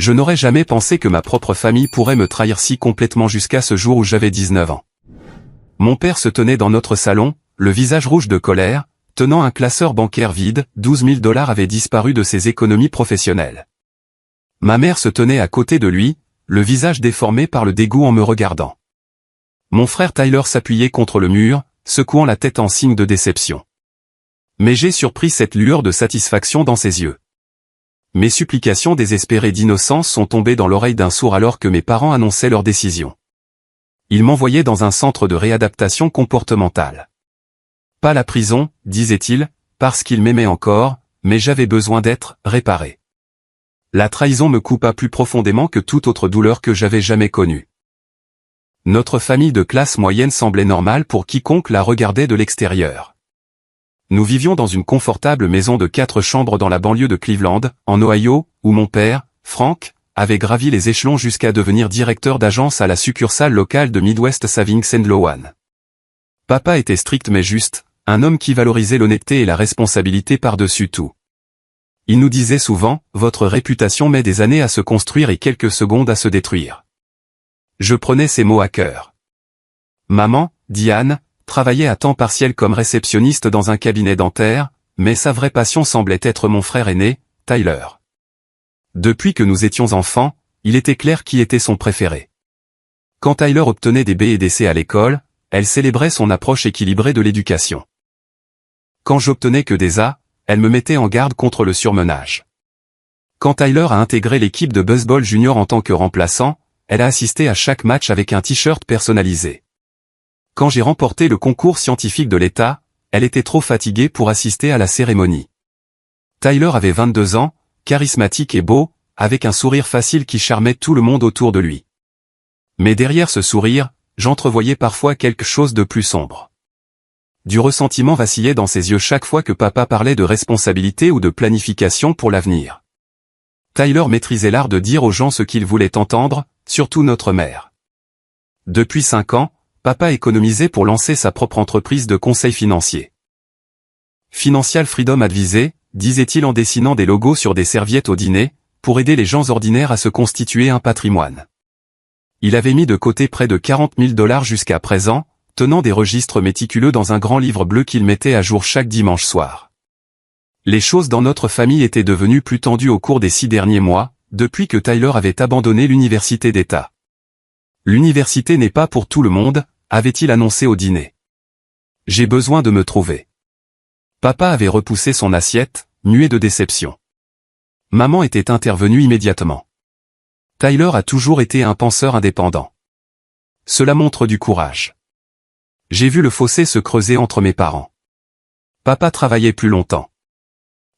Je n'aurais jamais pensé que ma propre famille pourrait me trahir si complètement jusqu'à ce jour où j'avais 19 ans. Mon père se tenait dans notre salon, le visage rouge de colère, tenant un classeur bancaire vide. 12 000 $ avaient disparu de ses économies professionnelles. Ma mère se tenait à côté de lui, le visage déformé par le dégoût en me regardant. Mon frère Tyler s'appuyait contre le mur, secouant la tête en signe de déception. Mais j'ai surpris cette lueur de satisfaction dans ses yeux. Mes supplications désespérées d'innocence sont tombées dans l'oreille d'un sourd alors que mes parents annonçaient leur décision. Ils m'envoyaient dans un centre de réadaptation comportementale. Pas la prison, disait-il, parce qu'ils m'aimaient encore, mais j'avais besoin d'être réparé. La trahison me coupa plus profondément que toute autre douleur que j'avais jamais connue. Notre famille de classe moyenne semblait normale pour quiconque la regardait de l'extérieur. Nous vivions dans une confortable maison de 4 chambres dans la banlieue de Cleveland, en Ohio, où mon père, Frank, avait gravi les échelons jusqu'à devenir directeur d'agence à la succursale locale de Midwest Savings & Loan. Papa était strict mais juste, un homme qui valorisait l'honnêteté et la responsabilité par-dessus tout. Il nous disait souvent, « Votre réputation met des années à se construire et quelques secondes à se détruire. » Je prenais ces mots à cœur. Maman, Diane, travaillait à temps partiel comme réceptionniste dans un cabinet dentaire, mais sa vraie passion semblait être mon frère aîné, Tyler. Depuis que nous étions enfants, il était clair qui était son préféré. Quand Tyler obtenait des B et des C à l'école, elle célébrait son approche équilibrée de l'éducation. Quand j'obtenais que des A, elle me mettait en garde contre le surmenage. Quand Tyler a intégré l'équipe de baseball junior en tant que remplaçant, elle a assisté à chaque match avec un t-shirt personnalisé. Quand j'ai remporté le concours scientifique de l'État, elle était trop fatiguée pour assister à la cérémonie. Tyler avait 22 ans, charismatique et beau, avec un sourire facile qui charmait tout le monde autour de lui. Mais derrière ce sourire, j'entrevoyais parfois quelque chose de plus sombre. Du ressentiment vacillait dans ses yeux chaque fois que papa parlait de responsabilité ou de planification pour l'avenir. Tyler maîtrisait l'art de dire aux gens ce qu'ils voulaient entendre, surtout notre mère. Depuis 5 ans, papa économisait pour lancer sa propre entreprise de conseil financier. Financial Freedom Advisor, disait-il en dessinant des logos sur des serviettes au dîner, pour aider les gens ordinaires à se constituer un patrimoine. Il avait mis de côté près de 40 000 $ jusqu'à présent, tenant des registres méticuleux dans un grand livre bleu qu'il mettait à jour chaque dimanche soir. Les choses dans notre famille étaient devenues plus tendues au cours des 6 derniers mois, depuis que Tyler avait abandonné l'université d'État. L'université n'est pas pour tout le monde, avait-il annoncé au dîner. J'ai besoin de me trouver. Papa avait repoussé son assiette, muet de déception. Maman était intervenue immédiatement. Tyler a toujours été un penseur indépendant. Cela montre du courage. J'ai vu le fossé se creuser entre mes parents. Papa travaillait plus longtemps.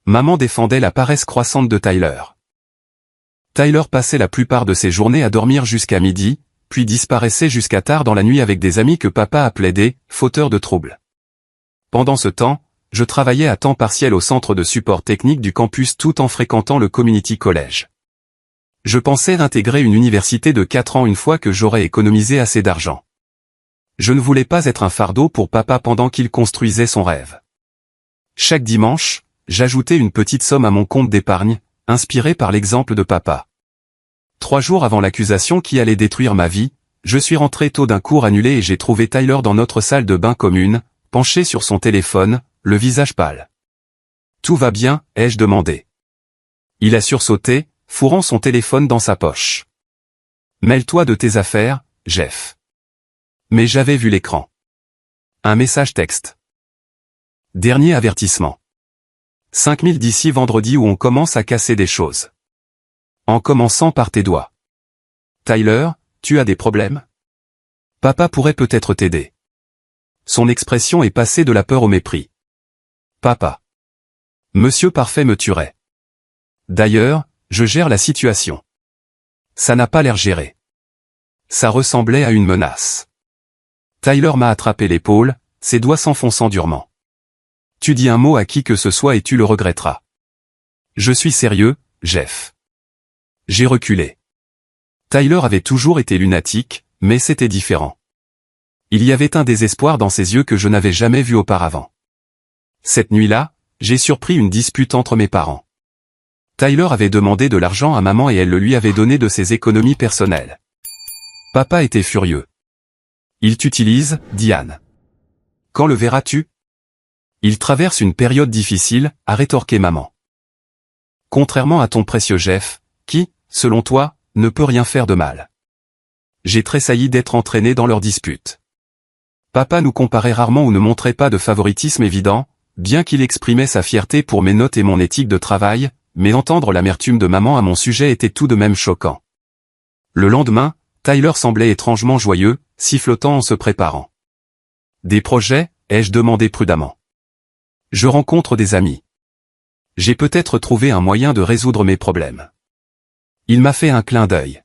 Maman défendait la paresse croissante de Tyler. Tyler passait la plupart de ses journées à dormir jusqu'à midi, puis disparaissait jusqu'à tard dans la nuit avec des amis que papa appelait des « fauteurs de troubles ». Pendant ce temps, je travaillais à temps partiel au centre de support technique du campus tout en fréquentant le Community College. Je pensais intégrer une université de 4 ans une fois que j'aurais économisé assez d'argent. Je ne voulais pas être un fardeau pour papa pendant qu'il construisait son rêve. Chaque dimanche, j'ajoutais une petite somme à mon compte d'épargne, inspiré par l'exemple de papa. 3 jours avant l'accusation qui allait détruire ma vie, je suis rentré tôt d'un cours annulé et j'ai trouvé Tyler dans notre salle de bain commune, penché sur son téléphone, le visage pâle. « Tout va bien ?» ai-je demandé. Il a sursauté, fourrant son téléphone dans sa poche. « Mêle-toi de tes affaires, Jeff. » Mais j'avais vu l'écran. Un message texte. Dernier avertissement. 5000 d'ici vendredi où on commence à casser des choses. En commençant par tes doigts. Tyler, tu as des problèmes? Papa pourrait peut-être t'aider. Son expression est passée de la peur au mépris. Papa. Monsieur Parfait me tuerait. D'ailleurs, je gère la situation. Ça n'a pas l'air géré. Ça ressemblait à une menace. Tyler m'a attrapé l'épaule, ses doigts s'enfonçant durement. Tu dis un mot à qui que ce soit et tu le regretteras. Je suis sérieux, Jeff. J'ai reculé. Tyler avait toujours été lunatique, mais c'était différent. Il y avait un désespoir dans ses yeux que je n'avais jamais vu auparavant. Cette nuit-là, j'ai surpris une dispute entre mes parents. Tyler avait demandé de l'argent à maman et elle le lui avait donné de ses économies personnelles. Papa était furieux. Il t'utilise, Diane. Quand le verras-tu? Il traverse une période difficile, a rétorqué maman. Contrairement à ton précieux Jeff, qui, selon toi, ne peut rien faire de mal. J'ai tressailli d'être entraîné dans leur dispute. Papa nous comparait rarement ou ne montrait pas de favoritisme évident, bien qu'il exprimait sa fierté pour mes notes et mon éthique de travail, mais entendre l'amertume de maman à mon sujet était tout de même choquant. Le lendemain, Tyler semblait étrangement joyeux, sifflotant en se préparant. Des projets, ai-je demandé prudemment. Je rencontre des amis. J'ai peut-être trouvé un moyen de résoudre mes problèmes. Il m'a fait un clin d'œil.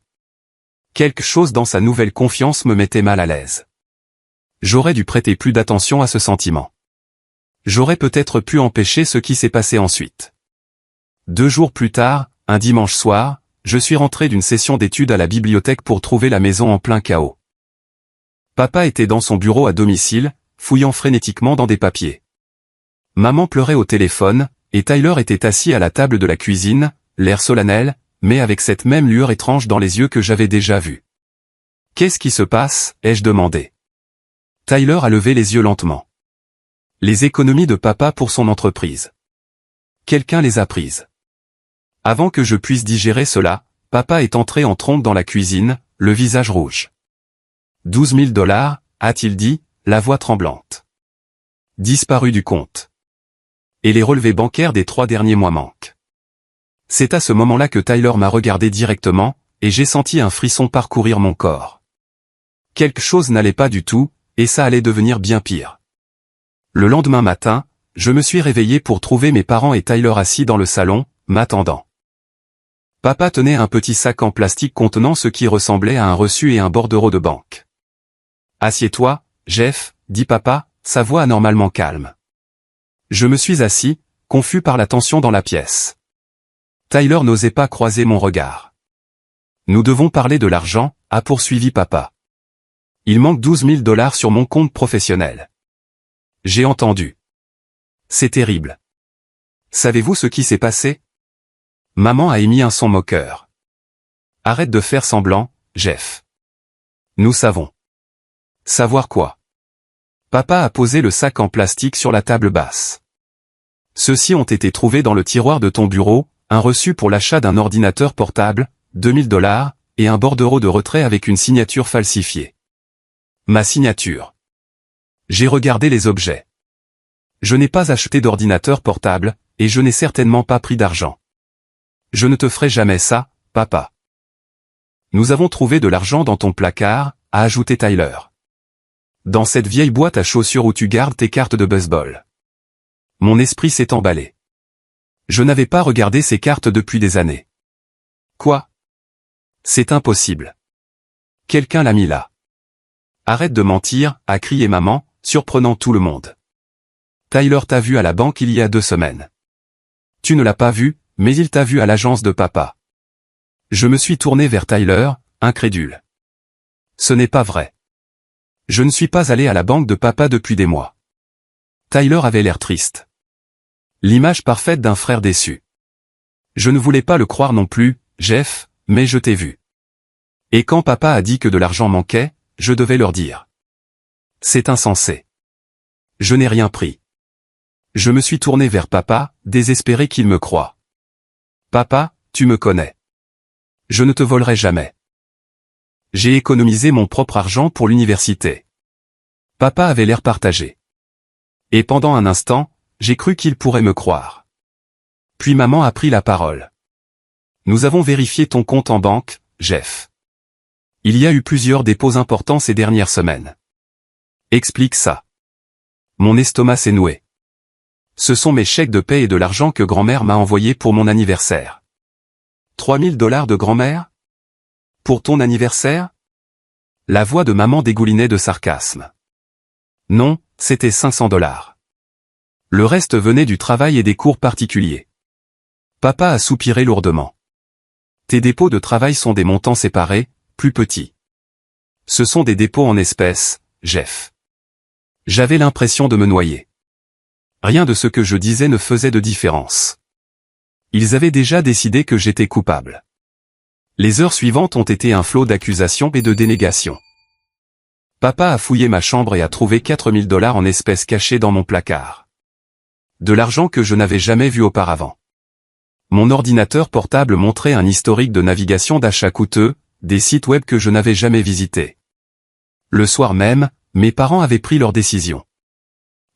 Quelque chose dans sa nouvelle confiance me mettait mal à l'aise. J'aurais dû prêter plus d'attention à ce sentiment. J'aurais peut-être pu empêcher ce qui s'est passé ensuite. 2 jours plus tard, un dimanche soir, je suis rentré d'une session d'études à la bibliothèque pour trouver la maison en plein chaos. Papa était dans son bureau à domicile, fouillant frénétiquement dans des papiers. Maman pleurait au téléphone, et Tyler était assis à la table de la cuisine, l'air solennel, mais avec cette même lueur étrange dans les yeux que j'avais déjà vue. « Qu'est-ce qui se passe ?» ai-je demandé. Tyler a levé les yeux lentement. Les économies de papa pour son entreprise. Quelqu'un les a prises. Avant que je puisse digérer cela, papa est entré en trompe dans la cuisine, le visage rouge. 12 000 $, a-t-il dit, la voix tremblante. Disparu du compte. Et les relevés bancaires des 3 derniers mois manquent. C'est à ce moment-là que Tyler m'a regardé directement, et j'ai senti un frisson parcourir mon corps. Quelque chose n'allait pas du tout, et ça allait devenir bien pire. Le lendemain matin, je me suis réveillé pour trouver mes parents et Tyler assis dans le salon, m'attendant. Papa tenait un petit sac en plastique contenant ce qui ressemblait à un reçu et un bordereau de banque. « Assieds-toi, Jeff, dit papa, sa voix anormalement calme. Je me suis assis, confus par la tension dans la pièce. Tyler n'osait pas croiser mon regard. « Nous devons parler de l'argent, a poursuivi papa. Il manque 12 000 $ sur mon compte professionnel. J'ai entendu. C'est terrible. Savez-vous ce qui s'est passé? Maman a émis un son moqueur. Arrête de faire semblant, Jeff. Nous savons. Savoir quoi? Papa a posé le sac en plastique sur la table basse. Ceux-ci ont été trouvés dans le tiroir de ton bureau, un reçu pour l'achat d'un ordinateur portable, 2 000 $, et un bordereau de retrait avec une signature falsifiée. Ma signature. J'ai regardé les objets. Je n'ai pas acheté d'ordinateur portable, et je n'ai certainement pas pris d'argent. Je ne te ferai jamais ça, papa. Nous avons trouvé de l'argent dans ton placard, a ajouté Tyler. Dans cette vieille boîte à chaussures où tu gardes tes cartes de baseball. Mon esprit s'est emballé. Je n'avais pas regardé ces cartes depuis des années. Quoi? C'est impossible. Quelqu'un l'a mis là. Arrête de mentir, a crié maman, surprenant tout le monde. Tyler t'a vu à la banque il y a 2 semaines. Tu ne l'as pas vu, mais il t'a vu à l'agence de papa. Je me suis tourné vers Tyler, incrédule. Ce n'est pas vrai. Je ne suis pas allé à la banque de papa depuis des mois. Tyler avait l'air triste. L'image parfaite d'un frère déçu. Je ne voulais pas le croire non plus, Jeff, mais je t'ai vu. Et quand papa a dit que de l'argent manquait, je devais leur dire. C'est insensé. Je n'ai rien pris. Je me suis tourné vers papa, désespéré qu'il me croie. Papa, tu me connais. Je ne te volerai jamais. J'ai économisé mon propre argent pour l'université. Papa avait l'air partagé. Et pendant un instant, j'ai cru qu'il pourrait me croire. Puis maman a pris la parole. Nous avons vérifié ton compte en banque, Jeff. Il y a eu plusieurs dépôts importants ces dernières semaines. Explique ça. Mon estomac s'est noué. Ce sont mes chèques de paie et de l'argent que grand-mère m'a envoyé pour mon anniversaire. 3 000 $ de grand-mère? Pour ton anniversaire? La voix de maman dégoulinait de sarcasme. Non, c'était 500 $. Le reste venait du travail et des cours particuliers. Papa a soupiré lourdement. Tes dépôts de travail sont des montants séparés, plus petits. Ce sont des dépôts en espèces, Jeff. J'avais l'impression de me noyer. Rien de ce que je disais ne faisait de différence. Ils avaient déjà décidé que j'étais coupable. Les heures suivantes ont été un flot d'accusations et de dénégations. Papa a fouillé ma chambre et a trouvé 4000 $ en espèces cachées dans mon placard. De l'argent que je n'avais jamais vu auparavant. Mon ordinateur portable montrait un historique de navigation d'achats coûteux, des sites web que je n'avais jamais visités. Le soir même, mes parents avaient pris leur décision.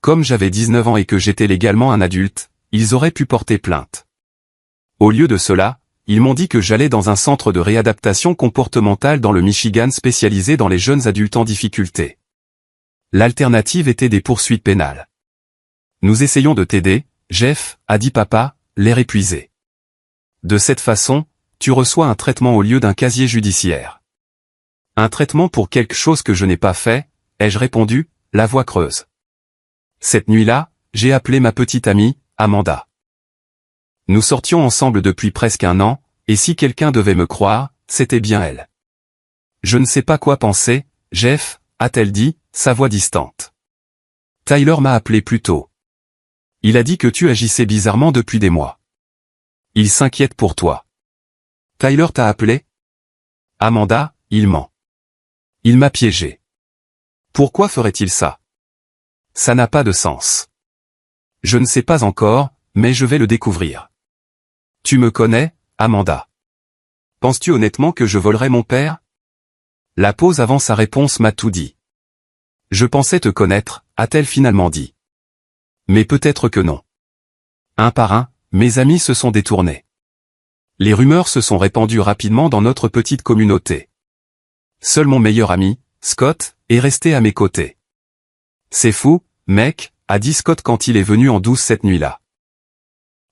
Comme j'avais 19 ans et que j'étais légalement un adulte, ils auraient pu porter plainte. Au lieu de cela, ils m'ont dit que j'allais dans un centre de réadaptation comportementale dans le Michigan spécialisé dans les jeunes adultes en difficulté. L'alternative était des poursuites pénales. Nous essayons de t'aider, Jeff, a dit papa, l'air épuisé. De cette façon, tu reçois un traitement au lieu d'un casier judiciaire. Un traitement pour quelque chose que je n'ai pas fait, ai-je répondu, la voix creuse. Cette nuit-là, j'ai appelé ma petite amie, Amanda. Nous sortions ensemble depuis presque 1 an, et si quelqu'un devait me croire, c'était bien elle. Je ne sais pas quoi penser, Jeff, a-t-elle dit, sa voix distante. Tyler m'a appelé plus tôt. Il a dit que tu agissais bizarrement depuis des mois. Il s'inquiète pour toi. Tyler t'a appelé? Amanda, il ment. Il m'a piégé. Pourquoi ferait-il ça? Ça n'a pas de sens. Je ne sais pas encore, mais je vais le découvrir. Tu me connais, Amanda. Penses-tu honnêtement que je volerais mon père? La pause avant sa réponse m'a tout dit. Je pensais te connaître, a-t-elle finalement dit. Mais peut-être que non. Un par un, mes amis se sont détournés. Les rumeurs se sont répandues rapidement dans notre petite communauté. Seul mon meilleur ami, Scott, est resté à mes côtés. C'est fou, mec, a dit Scott quand il est venu en douce cette nuit-là.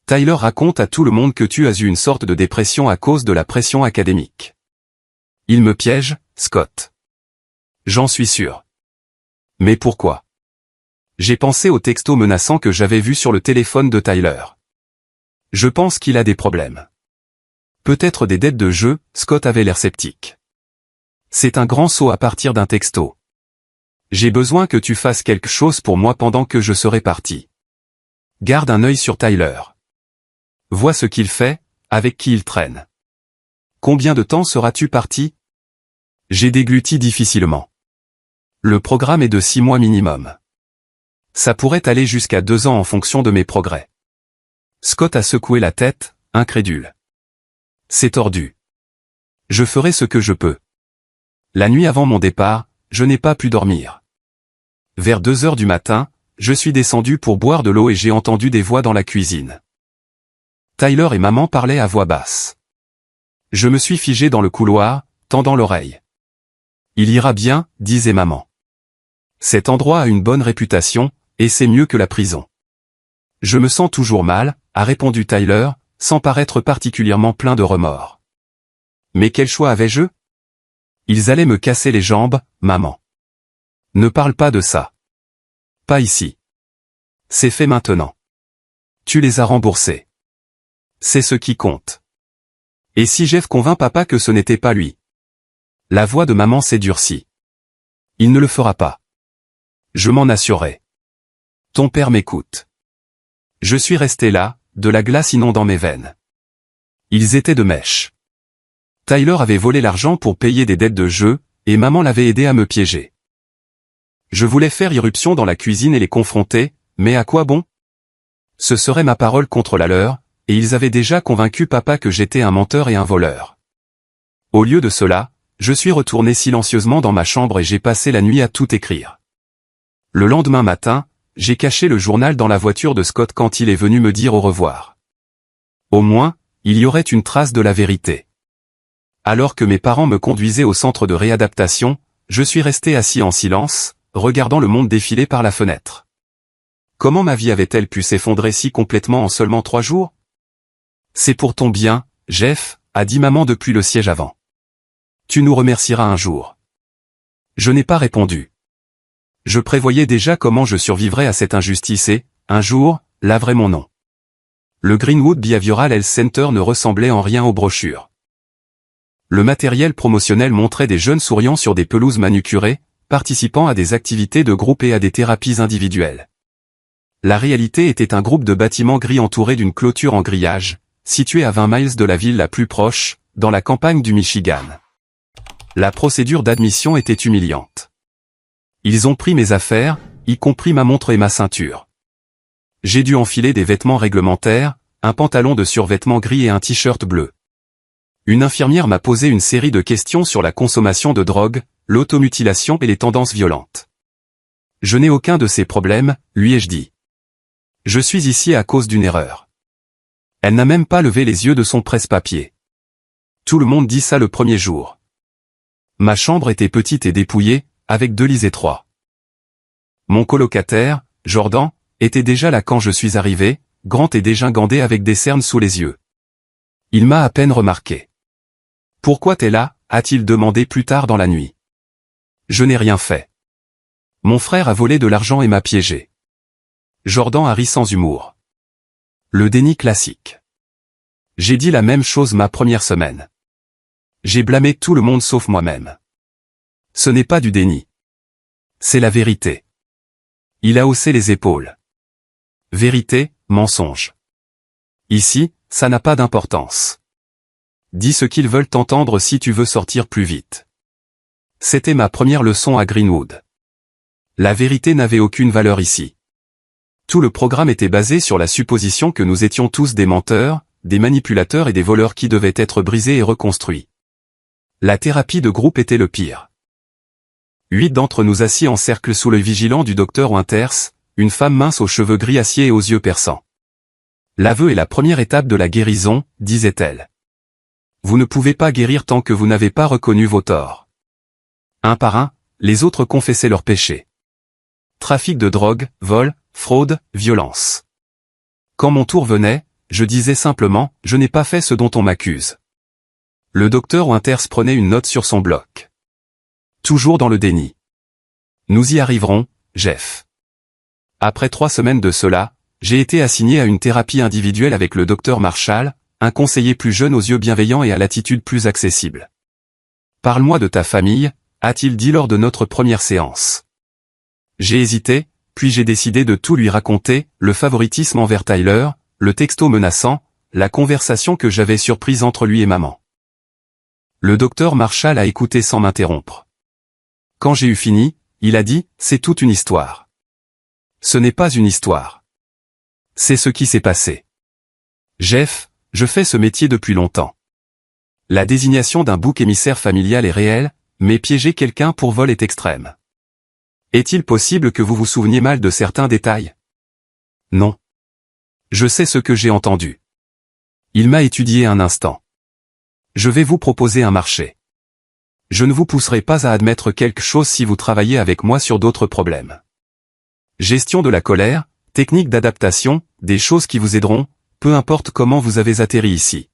Tyler raconte à tout le monde que tu as eu une sorte de dépression à cause de la pression académique. Il me piège, Scott. J'en suis sûr. Mais pourquoi? J'ai pensé au texto menaçant que j'avais vu sur le téléphone de Tyler. Je pense qu'il a des problèmes. Peut-être des dettes de jeu, Scott avait l'air sceptique. C'est un grand saut à partir d'un texto. J'ai besoin que tu fasses quelque chose pour moi pendant que je serai parti. Garde un œil sur Tyler. Vois ce qu'il fait, avec qui il traîne. Combien de temps seras-tu parti? J'ai dégluti difficilement. Le programme est de 6 mois minimum. Ça pourrait aller jusqu'à 2 ans en fonction de mes progrès. Scott a secoué la tête, incrédule. C'est tordu. Je ferai ce que je peux. La nuit avant mon départ, je n'ai pas pu dormir. Vers 2 heures du matin, je suis descendu pour boire de l'eau et j'ai entendu des voix dans la cuisine. Tyler et maman parlaient à voix basse. Je me suis figé dans le couloir, tendant l'oreille. Il ira bien, disait maman. Cet endroit a une bonne réputation, et c'est mieux que la prison. Je me sens toujours mal, a répondu Tyler, sans paraître particulièrement plein de remords. Mais quel choix avais-je? Ils allaient me casser les jambes, maman. Ne parle pas de ça. Pas ici. C'est fait maintenant. Tu les as remboursés. C'est ce qui compte. Et si Jeff convainc papa que ce n'était pas lui? La voix de maman s'est durcie. Il ne le fera pas. Je m'en assurerai. Ton père m'écoute. Je suis resté là, de la glace inondant mes veines. Ils étaient de mèche. Tyler avait volé l'argent pour payer des dettes de jeu, et maman l'avait aidé à me piéger. Je voulais faire irruption dans la cuisine et les confronter, mais à quoi bon? Ce serait ma parole contre la leur, et ils avaient déjà convaincu papa que j'étais un menteur et un voleur. Au lieu de cela, je suis retourné silencieusement dans ma chambre et j'ai passé la nuit à tout écrire. Le lendemain matin, j'ai caché le journal dans la voiture de Scott quand il est venu me dire au revoir. Au moins, il y aurait une trace de la vérité. Alors que mes parents me conduisaient au centre de réadaptation, je suis resté assis en silence, regardant le monde défiler par la fenêtre. Comment ma vie avait-elle pu s'effondrer si complètement en seulement 3 jours? C'est pour ton bien, Jeff, a dit maman depuis le siège avant. Tu nous remercieras un jour. Je n'ai pas répondu. Je prévoyais déjà comment je survivrais à cette injustice et, un jour, laverais mon nom. Le Greenwood Behavioral Health Center ne ressemblait en rien aux brochures. Le matériel promotionnel montrait des jeunes souriants sur des pelouses manucurées, participant à des activités de groupe et à des thérapies individuelles. La réalité était un groupe de bâtiments gris entourés d'une clôture en grillage, situé à 20 miles de la ville la plus proche, dans la campagne du Michigan. La procédure d'admission était humiliante. Ils ont pris mes affaires, y compris ma montre et ma ceinture. J'ai dû enfiler des vêtements réglementaires, un pantalon de survêtement gris et un t-shirt bleu. Une infirmière m'a posé une série de questions sur la consommation de drogue, l'automutilation et les tendances violentes. Je n'ai aucun de ces problèmes, lui ai-je dit. Je suis ici à cause d'une erreur. Elle n'a même pas levé les yeux de son presse-papier. Tout le monde dit ça le premier jour. Ma chambre était petite et dépouillée, avec 2 lits étroits. Mon colocataire, Jordan, était déjà là quand je suis arrivé, grand et dégingandé avec des cernes sous les yeux. Il m'a à peine remarqué. « Pourquoi t'es là ?» a-t-il demandé plus tard dans la nuit. Je n'ai rien fait. Mon frère a volé de l'argent et m'a piégé. Jordan a ri sans humour. Le déni classique. J'ai dit la même chose ma première semaine. J'ai blâmé tout le monde sauf moi-même. Ce n'est pas du déni. C'est la vérité. Il a haussé les épaules. Vérité, mensonge. Ici, ça n'a pas d'importance. Dis ce qu'ils veulent t'entendre si tu veux sortir plus vite. C'était ma première leçon à Greenwood. La vérité n'avait aucune valeur ici. Tout le programme était basé sur la supposition que nous étions tous des menteurs, des manipulateurs et des voleurs qui devaient être brisés et reconstruits. La thérapie de groupe était le pire. 8 d'entre nous assis en cercle sous l'œil vigilant du docteur Winters, une femme mince aux cheveux gris acier et aux yeux perçants. L'aveu est la première étape de la guérison, disait-elle. Vous ne pouvez pas guérir tant que vous n'avez pas reconnu vos torts. Un par un, les autres confessaient leurs péchés. Trafic de drogue, vol, fraude, violence. Quand mon tour venait, je disais simplement, je n'ai pas fait ce dont on m'accuse. Le docteur Winters prenait une note sur son bloc. Toujours dans le déni. Nous y arriverons, Jeff. Après 3 semaines de cela, j'ai été assigné à une thérapie individuelle avec le docteur Marshall, un conseiller plus jeune aux yeux bienveillants et à l'attitude plus accessible. Parle-moi de ta famille, a-t-il dit lors de notre première séance. J'ai hésité, puis j'ai décidé de tout lui raconter, le favoritisme envers Tyler, le texto menaçant, la conversation que j'avais surprise entre lui et maman. Le docteur Marshall a écouté sans m'interrompre. Quand j'ai eu fini, il a dit, c'est toute une histoire. Ce n'est pas une histoire. C'est ce qui s'est passé. Jeff, je fais ce métier depuis longtemps. La désignation d'un bouc émissaire familial est réelle, mais piéger quelqu'un pour vol est extrême. Est-il possible que vous vous souveniez mal de certains détails? Non. Je sais ce que j'ai entendu. Il m'a étudié un instant. Je vais vous proposer un marché. Je ne vous pousserai pas à admettre quelque chose si vous travaillez avec moi sur d'autres problèmes. Gestion de la colère, technique d'adaptation, des choses qui vous aideront, peu importe comment vous avez atterri ici.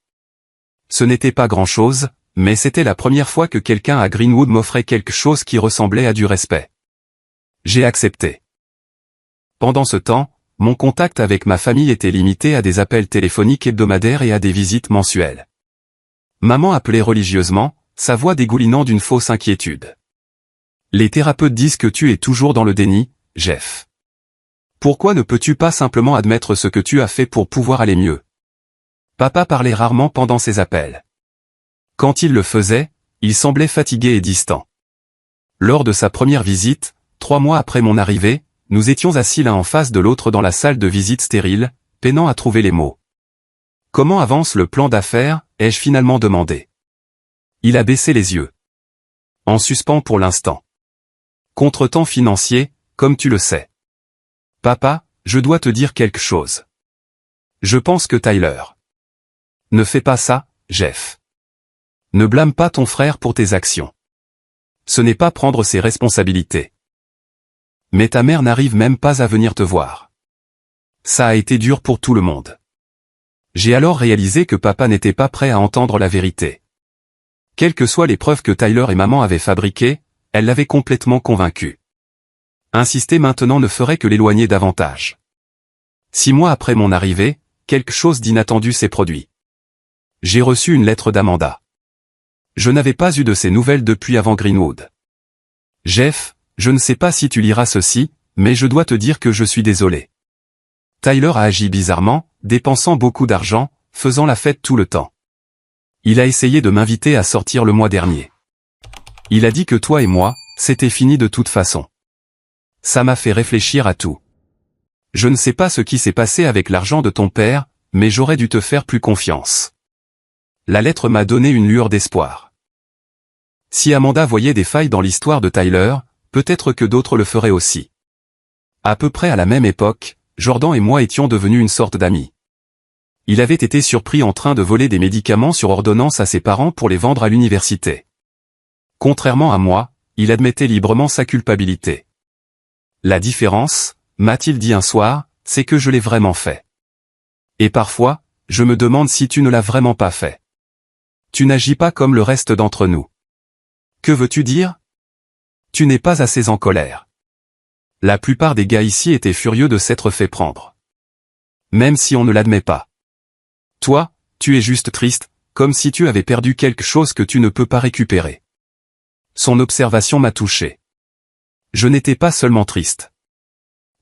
Ce n'était pas grand-chose, mais c'était la première fois que quelqu'un à Greenwood m'offrait quelque chose qui ressemblait à du respect. J'ai accepté. Pendant ce temps, mon contact avec ma famille était limité à des appels téléphoniques hebdomadaires et à des visites mensuelles. Maman appelait religieusement, sa voix dégoulinant d'une fausse inquiétude. Les thérapeutes disent que tu es toujours dans le déni, Jeff. Pourquoi ne peux-tu pas simplement admettre ce que tu as fait pour pouvoir aller mieux? Papa parlait rarement pendant ses appels. Quand il le faisait, il semblait fatigué et distant. Lors de sa première visite, 3 mois après mon arrivée, nous étions assis l'un en face de l'autre dans la salle de visite stérile, peinant à trouver les mots. Comment avance le plan d'affaires, ai-je finalement demandé. Il a baissé les yeux. En suspens pour l'instant. Contretemps financier, comme tu le sais. Papa, je dois te dire quelque chose. Je pense que Tyler. Ne fais pas ça, Jeff. Ne blâme pas ton frère pour tes actions. Ce n'est pas prendre ses responsabilités. Mais ta mère n'arrive même pas à venir te voir. Ça a été dur pour tout le monde. J'ai alors réalisé que papa n'était pas prêt à entendre la vérité. Quelles que soient les preuves que Tyler et maman avaient fabriquées, elle l'avait complètement convaincu. Insister maintenant ne ferait que l'éloigner davantage. 6 mois après mon arrivée, quelque chose d'inattendu s'est produit. J'ai reçu une lettre d'Amanda. Je n'avais pas eu de ses nouvelles depuis avant Greenwood. Jeff, je ne sais pas si tu liras ceci, mais je dois te dire que je suis désolé. Tyler a agi bizarrement, dépensant beaucoup d'argent, faisant la fête tout le temps. Il a essayé de m'inviter à sortir le mois dernier. Il a dit que toi et moi, c'était fini de toute façon. Ça m'a fait réfléchir à tout. Je ne sais pas ce qui s'est passé avec l'argent de ton père, mais j'aurais dû te faire plus confiance. La lettre m'a donné une lueur d'espoir. Si Amanda voyait des failles dans l'histoire de Tyler, peut-être que d'autres le feraient aussi. À peu près à la même époque, Jordan et moi étions devenus une sorte d'amis. Il avait été surpris en train de voler des médicaments sur ordonnance à ses parents pour les vendre à l'université. Contrairement à moi, il admettait librement sa culpabilité. La différence, m'a-t-il dit un soir, c'est que je l'ai vraiment fait. Et parfois, je me demande si tu ne l'as vraiment pas fait. Tu n'agis pas comme le reste d'entre nous. Que veux-tu dire? Tu n'es pas assez en colère. La plupart des gars ici étaient furieux de s'être fait prendre. Même si on ne l'admet pas. Toi, tu es juste triste, comme si tu avais perdu quelque chose que tu ne peux pas récupérer. Son observation m'a touché. Je n'étais pas seulement triste.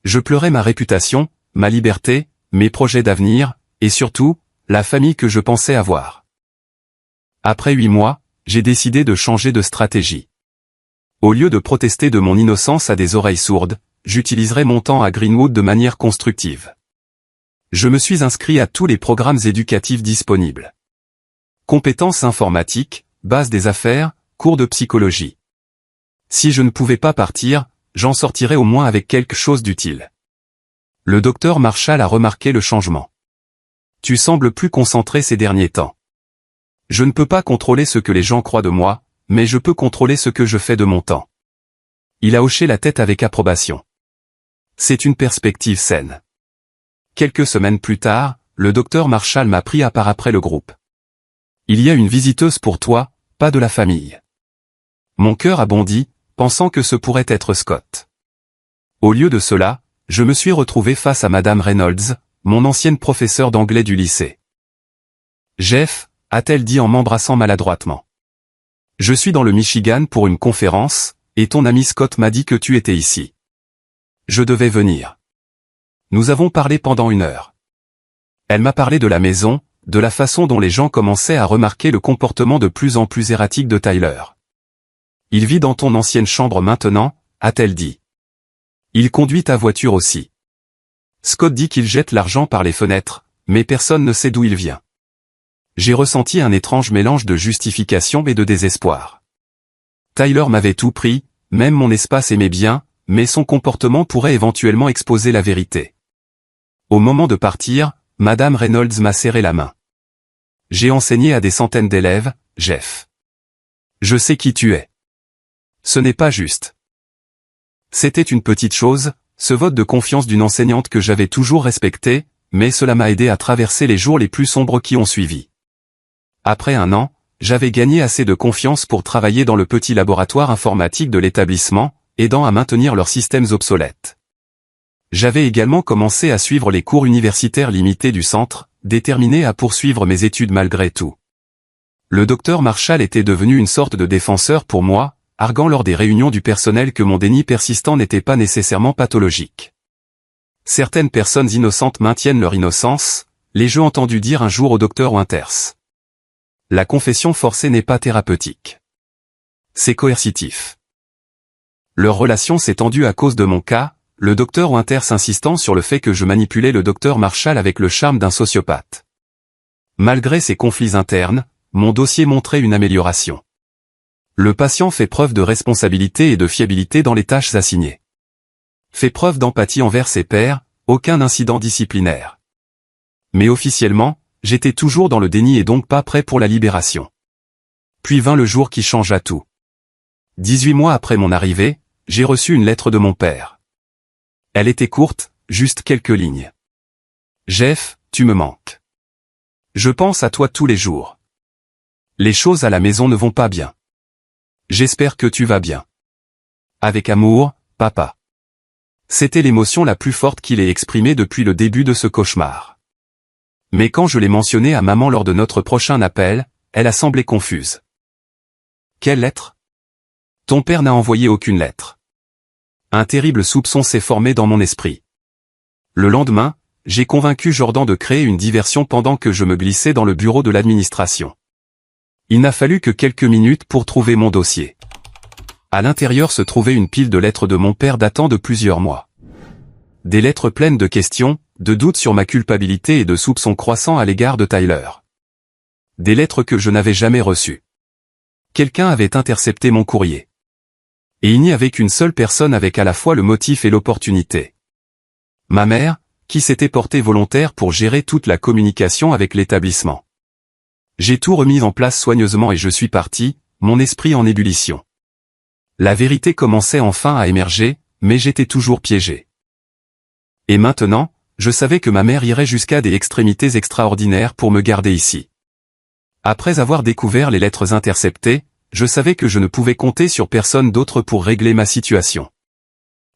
Je pleurais ma réputation, ma liberté, mes projets d'avenir, et surtout, la famille que je pensais avoir. Après 8 mois, j'ai décidé de changer de stratégie. Au lieu de protester de mon innocence à des oreilles sourdes, j'utiliserai mon temps à Greenwood de manière constructive. Je me suis inscrit à tous les programmes éducatifs disponibles. Compétences informatiques, base des affaires, cours de psychologie. Si je ne pouvais pas partir, j'en sortirais au moins avec quelque chose d'utile. Le docteur Marshall a remarqué le changement. Tu sembles plus concentré ces derniers temps. Je ne peux pas contrôler ce que les gens croient de moi, mais je peux contrôler ce que je fais de mon temps. Il a hoché la tête avec approbation. C'est une perspective saine. Quelques semaines plus tard, le docteur Marshall m'a pris à part après le groupe. Il y a une visiteuse pour toi, pas de la famille. Mon cœur a bondi, pensant que ce pourrait être Scott. Au lieu de cela, je me suis retrouvé face à Madame Reynolds, mon ancienne professeure d'anglais du lycée. Jeff, a-t-elle dit en m'embrassant maladroitement. Je suis dans le Michigan pour une conférence, et ton ami Scott m'a dit que tu étais ici. Je devais venir. Nous avons parlé pendant 1 heure. Elle m'a parlé de la maison, de la façon dont les gens commençaient à remarquer le comportement de plus en plus erratique de Tyler. Il vit dans ton ancienne chambre maintenant, a-t-elle dit. Il conduit ta voiture aussi. Scott dit qu'il jette l'argent par les fenêtres, mais personne ne sait d'où il vient. J'ai ressenti un étrange mélange de justification et de désespoir. Tyler m'avait tout pris, même mon espace et mes biens, mais son comportement pourrait éventuellement exposer la vérité. Au moment de partir, Madame Reynolds m'a serré la main. J'ai enseigné à des centaines d'élèves, Jeff. Je sais qui tu es. Ce n'est pas juste. C'était une petite chose, ce vote de confiance d'une enseignante que j'avais toujours respectée, mais cela m'a aidé à traverser les jours les plus sombres qui ont suivi. Après 1 an, j'avais gagné assez de confiance pour travailler dans le petit laboratoire informatique de l'établissement, aidant à maintenir leurs systèmes obsolètes. J'avais également commencé à suivre les cours universitaires limités du centre, déterminé à poursuivre mes études malgré tout. Le docteur Marshall était devenu une sorte de défenseur pour moi, arguant lors des réunions du personnel que mon déni persistant n'était pas nécessairement pathologique. Certaines personnes innocentes maintiennent leur innocence, l'ai-je entendu dire un jour au docteur Winters. La confession forcée n'est pas thérapeutique. C'est coercitif. Leur relation s'est tendue à cause de mon cas, le docteur Winters insistant sur le fait que je manipulais le docteur Marshall avec le charme d'un sociopathe. Malgré ces conflits internes, mon dossier montrait une amélioration. Le patient fait preuve de responsabilité et de fiabilité dans les tâches assignées. Fait preuve d'empathie envers ses pairs, aucun incident disciplinaire. Mais officiellement, j'étais toujours dans le déni et donc pas prêt pour la libération. Puis vint le jour qui changea tout. 18 mois après mon arrivée, j'ai reçu une lettre de mon père. Elle était courte, juste quelques lignes. Jeff, tu me manques. Je pense à toi tous les jours. Les choses à la maison ne vont pas bien. J'espère que tu vas bien. Avec amour, papa. C'était l'émotion la plus forte qu'il ait exprimée depuis le début de ce cauchemar. Mais quand je l'ai mentionné à maman lors de notre prochain appel, elle a semblé confuse. Quelle lettre? Ton père n'a envoyé aucune lettre. Un terrible soupçon s'est formé dans mon esprit. Le lendemain, j'ai convaincu Jordan de créer une diversion pendant que je me glissais dans le bureau de l'administration. Il n'a fallu que quelques minutes pour trouver mon dossier. À l'intérieur se trouvait une pile de lettres de mon père datant de plusieurs mois. Des lettres pleines de questions, de doutes sur ma culpabilité et de soupçons croissants à l'égard de Tyler. Des lettres que je n'avais jamais reçues. Quelqu'un avait intercepté mon courrier. Et il n'y avait qu'une seule personne avec à la fois le motif et l'opportunité. Ma mère, qui s'était portée volontaire pour gérer toute la communication avec l'établissement. J'ai tout remis en place soigneusement et je suis parti, mon esprit en ébullition. La vérité commençait enfin à émerger, mais j'étais toujours piégé. Et maintenant, je savais que ma mère irait jusqu'à des extrémités extraordinaires pour me garder ici. Après avoir découvert les lettres interceptées, je savais que je ne pouvais compter sur personne d'autre pour régler ma situation.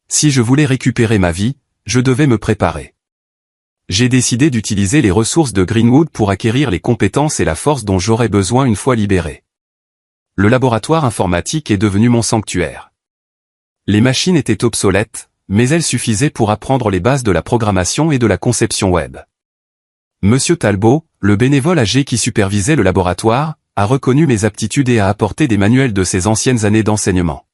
Si je voulais récupérer ma vie, je devais me préparer. J'ai décidé d'utiliser les ressources de Greenwood pour acquérir les compétences et la force dont j'aurais besoin une fois libéré. Le laboratoire informatique est devenu mon sanctuaire. Les machines étaient obsolètes, mais elles suffisaient pour apprendre les bases de la programmation et de la conception web. Monsieur Talbot, le bénévole âgé qui supervisait le laboratoire, a reconnu mes aptitudes et a apporté des manuels de ses anciennes années d'enseignement.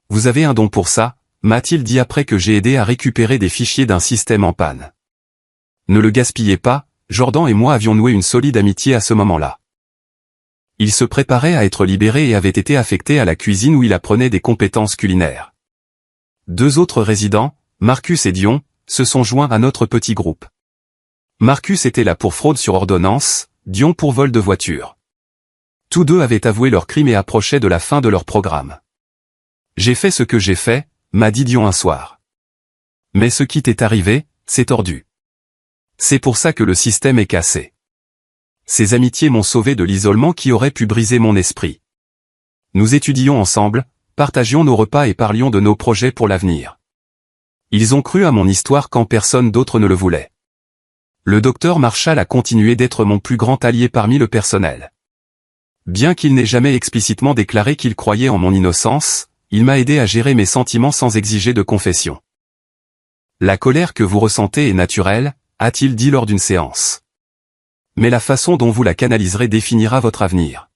Vous avez un don pour ça, m'a-t-il dit après que j'ai aidé à récupérer des fichiers d'un système en panne. Ne le gaspillez pas, Jordan et moi avions noué une solide amitié à ce moment-là. Il se préparait à être libéré et avait été affecté à la cuisine où il apprenait des compétences culinaires. 2 autres résidents, Marcus et Dion, se sont joints à notre petit groupe. Marcus était là pour fraude sur ordonnance, Dion pour vol de voiture. Tous 2 avaient avoué leur crime et approchaient de la fin de leur programme. J'ai fait ce que j'ai fait, m'a dit Dion un soir. Mais ce qui t'est arrivé, c'est tordu. C'est pour ça que le système est cassé. Ces amitiés m'ont sauvé de l'isolement qui aurait pu briser mon esprit. Nous étudions ensemble, partagions nos repas et parlions de nos projets pour l'avenir. Ils ont cru à mon histoire quand personne d'autre ne le voulait. Le docteur Marshall a continué d'être mon plus grand allié parmi le personnel. Bien qu'il n'ait jamais explicitement déclaré qu'il croyait en mon innocence, il m'a aidé à gérer mes sentiments sans exiger de confession. La colère que vous ressentez est naturelle, a-t-il dit lors d'une séance. Mais la façon dont vous la canaliserez définira votre avenir.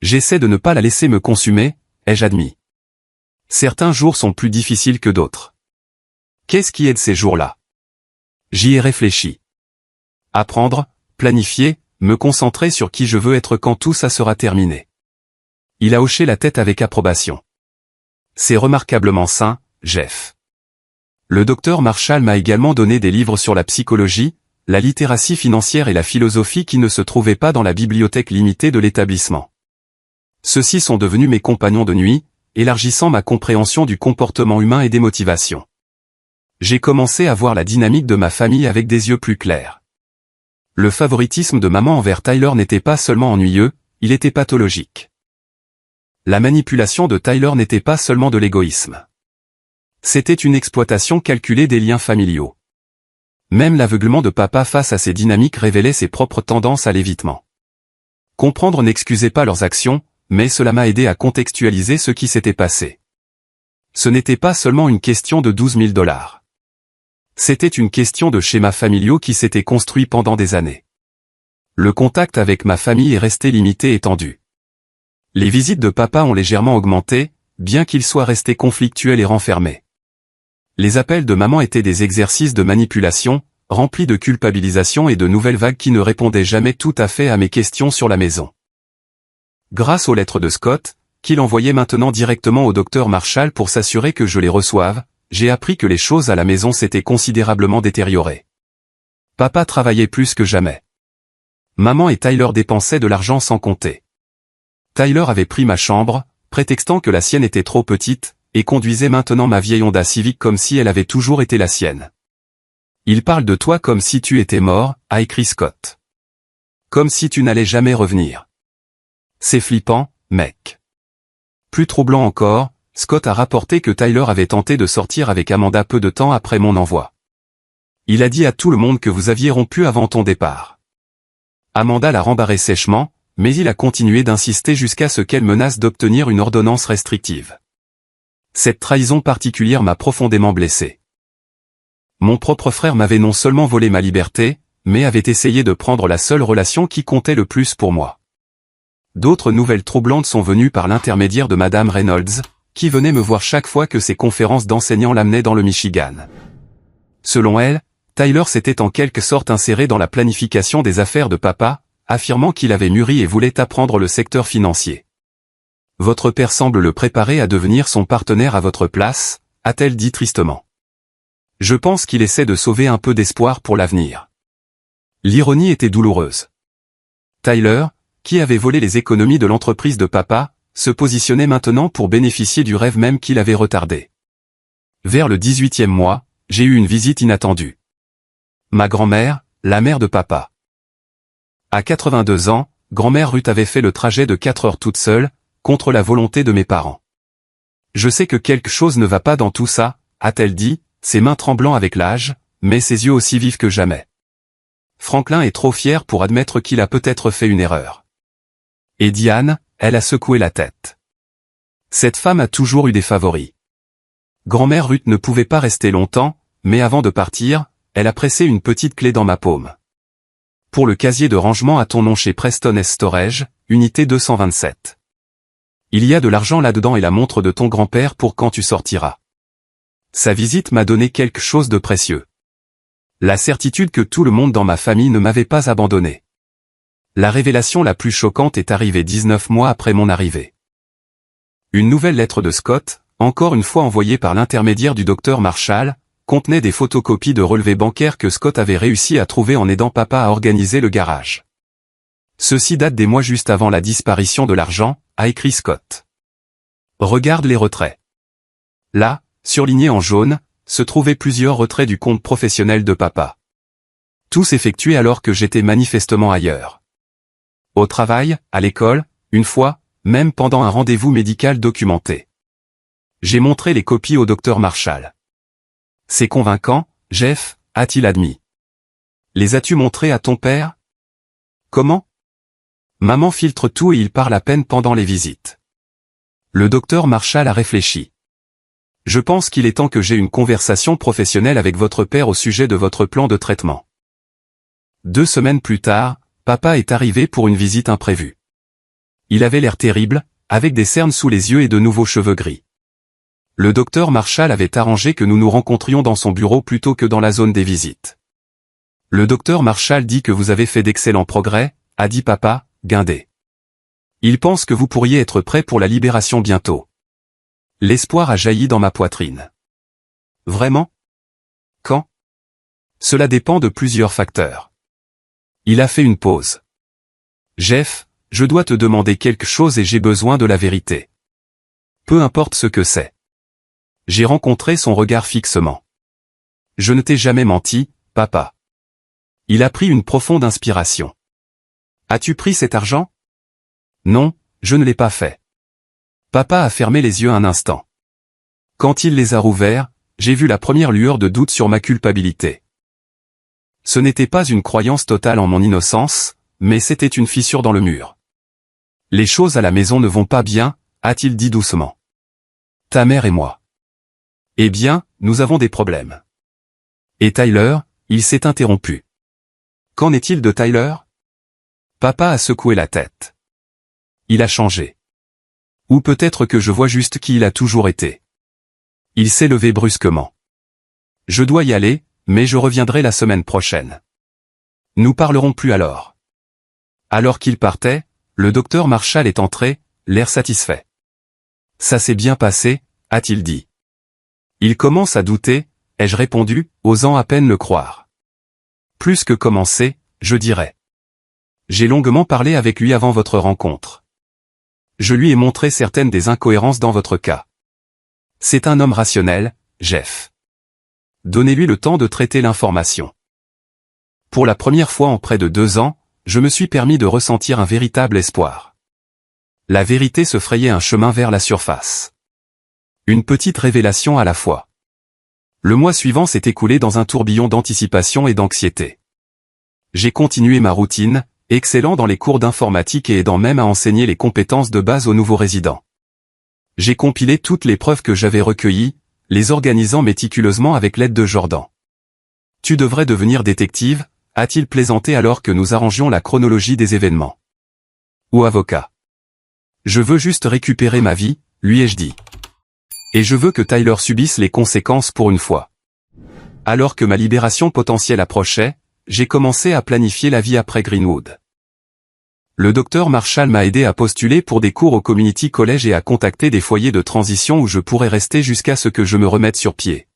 J'essaie de ne pas la laisser me consumer, ai-je admis. Certains jours sont plus difficiles que d'autres. Qu'est-ce qui aide ces jours-là? J'y ai réfléchi. Apprendre, planifier, me concentrer sur qui je veux être quand tout ça sera terminé. Il a hoché la tête avec approbation. C'est remarquablement sain, Jeff. Le docteur Marshall m'a également donné des livres sur la psychologie, la littératie financière et la philosophie qui ne se trouvaient pas dans la bibliothèque limitée de l'établissement. Ceux-ci sont devenus mes compagnons de nuit, élargissant ma compréhension du comportement humain et des motivations. J'ai commencé à voir la dynamique de ma famille avec des yeux plus clairs. Le favoritisme de maman envers Tyler n'était pas seulement ennuyeux, il était pathologique. La manipulation de Tyler n'était pas seulement de l'égoïsme. C'était une exploitation calculée des liens familiaux. Même l'aveuglement de papa face à ces dynamiques révélait ses propres tendances à l'évitement. Comprendre n'excusait pas leurs actions, mais cela m'a aidé à contextualiser ce qui s'était passé. Ce n'était pas seulement une question de 12 000 $. C'était une question de schémas familiaux qui s'étaient construits pendant des années. Le contact avec ma famille est resté limité et tendu. Les visites de papa ont légèrement augmenté, bien qu'ils soient restés conflictuels et renfermés. Les appels de maman étaient des exercices de manipulation, remplis de culpabilisation et de nouvelles vagues qui ne répondaient jamais tout à fait à mes questions sur la maison. Grâce aux lettres de Scott, qu'il envoyait maintenant directement au docteur Marshall pour s'assurer que je les reçoive, j'ai appris que les choses à la maison s'étaient considérablement détériorées. Papa travaillait plus que jamais. Maman et Tyler dépensaient de l'argent sans compter. Tyler avait pris ma chambre, prétextant que la sienne était trop petite, et conduisait maintenant ma vieille Honda Civic comme si elle avait toujours été la sienne. Il parle de toi comme si tu étais mort, a écrit Scott. Comme si tu n'allais jamais revenir. C'est flippant, mec. Plus troublant encore, Scott a rapporté que Tyler avait tenté de sortir avec Amanda peu de temps après mon envoi. Il a dit à tout le monde que vous aviez rompu avant ton départ. Amanda l'a rembarré sèchement, mais il a continué d'insister jusqu'à ce qu'elle menace d'obtenir une ordonnance restrictive. Cette trahison particulière m'a profondément blessé. Mon propre frère m'avait non seulement volé ma liberté, mais avait essayé de prendre la seule relation qui comptait le plus pour moi. D'autres nouvelles troublantes sont venues par l'intermédiaire de Madame Reynolds, qui venait me voir chaque fois que ses conférences d'enseignants l'amenaient dans le Michigan. Selon elle, Tyler s'était en quelque sorte inséré dans la planification des affaires de papa, affirmant qu'il avait mûri et voulait apprendre le secteur financier. Votre père semble le préparer à devenir son partenaire à votre place, a-t-elle dit tristement. Je pense qu'il essaie de sauver un peu d'espoir pour l'avenir. L'ironie était douloureuse. Tyler, qui avait volé les économies de l'entreprise de papa, se positionnait maintenant pour bénéficier du rêve même qu'il avait retardé. Vers le 18e mois, j'ai eu une visite inattendue. Ma grand-mère, la mère de papa. À 82 ans, grand-mère Ruth avait fait le trajet de 4 heures toute seule, contre la volonté de mes parents. Je sais que quelque chose ne va pas dans tout ça, a-t-elle dit, ses mains tremblant avec l'âge, mais ses yeux aussi vifs que jamais. Franklin est trop fier pour admettre qu'il a peut-être fait une erreur. Et Diane, elle a secoué la tête. Cette femme a toujours eu des favoris. Grand-mère Ruth ne pouvait pas rester longtemps, mais avant de partir, elle a pressé une petite clé dans ma paume. Pour le casier de rangement à ton nom chez Preston S Storage, unité 227. Il y a de l'argent là-dedans et la montre de ton grand-père pour quand tu sortiras. Sa visite m'a donné quelque chose de précieux. La certitude que tout le monde dans ma famille ne m'avait pas abandonné. La révélation la plus choquante est arrivée 19 mois après mon arrivée. Une nouvelle lettre de Scott, encore une fois envoyée par l'intermédiaire du docteur Marshall, contenait des photocopies de relevés bancaires que Scott avait réussi à trouver en aidant papa à organiser le garage. Ceci date des mois juste avant la disparition de l'argent, a écrit Scott. Regarde les retraits. Là, surlignés en jaune, se trouvaient plusieurs retraits du compte professionnel de papa. Tous effectués alors que j'étais manifestement ailleurs. Au travail, à l'école, une fois, même pendant un rendez-vous médical documenté. J'ai montré les copies au docteur Marshall. C'est convaincant, Jeff, a-t-il admis. Les as-tu montrés à ton père? Comment? Maman filtre tout et il parle à peine pendant les visites. Le docteur Marshall a réfléchi. Je pense qu'il est temps que j'ai une conversation professionnelle avec votre père au sujet de votre plan de traitement. 2 semaines plus tard, papa est arrivé pour une visite imprévue. Il avait l'air terrible, avec des cernes sous les yeux et de nouveaux cheveux gris. Le docteur Marshall avait arrangé que nous nous rencontrions dans son bureau plutôt que dans la zone des visites. Le docteur Marshall dit que vous avez fait d'excellents progrès, a dit papa, guindé. Il pense que vous pourriez être prêt pour la libération bientôt. L'espoir a jailli dans ma poitrine. Vraiment? Quand? Cela dépend de plusieurs facteurs. Il a fait une pause. Jeff, je dois te demander quelque chose et j'ai besoin de la vérité. Peu importe ce que c'est. J'ai rencontré son regard fixement. Je ne t'ai jamais menti, papa. Il a pris une profonde inspiration. As-tu pris cet argent? Non, je ne l'ai pas fait. Papa a fermé les yeux un instant. Quand il les a rouverts, j'ai vu la première lueur de doute sur ma culpabilité. Ce n'était pas une croyance totale en mon innocence, mais c'était une fissure dans le mur. Les choses à la maison ne vont pas bien, a-t-il dit doucement. Ta mère et moi. Eh bien, nous avons des problèmes. Et Tyler, il s'est interrompu. Qu'en est-il de Tyler? Papa a secoué la tête. Il a changé. Ou peut-être que je vois juste qui il a toujours été. Il s'est levé brusquement. Je dois y aller, mais je reviendrai la semaine prochaine. Nous parlerons plus alors. Alors qu'il partait, le docteur Marshall est entré, l'air satisfait. Ça s'est bien passé, a-t-il dit. Il commence à douter, ai-je répondu, osant à peine le croire. Plus que commencer, je dirais. J'ai longuement parlé avec lui avant votre rencontre. Je lui ai montré certaines des incohérences dans votre cas. C'est un homme rationnel, Jeff. Donnez-lui le temps de traiter l'information. Pour la première fois en près de 2 ans, je me suis permis de ressentir un véritable espoir. La vérité se frayait un chemin vers la surface. Une petite révélation à la fois. Le mois suivant s'est écoulé dans un tourbillon d'anticipation et d'anxiété. J'ai continué ma routine, excellant dans les cours d'informatique et aidant même à enseigner les compétences de base aux nouveaux résidents. J'ai compilé toutes les preuves que j'avais recueillies, les organisant méticuleusement avec l'aide de Jordan. Tu devrais devenir détective, a-t-il plaisanté alors que nous arrangions la chronologie des événements. Ou avocat. Je veux juste récupérer ma vie, lui ai-je dit. Et je veux que Tyler subisse les conséquences pour une fois. Alors que ma libération potentielle approchait, j'ai commencé à planifier la vie après Greenwood. Le docteur Marshall m'a aidé à postuler pour des cours au Community College et à contacter des foyers de transition où je pourrais rester jusqu'à ce que je me remette sur pied.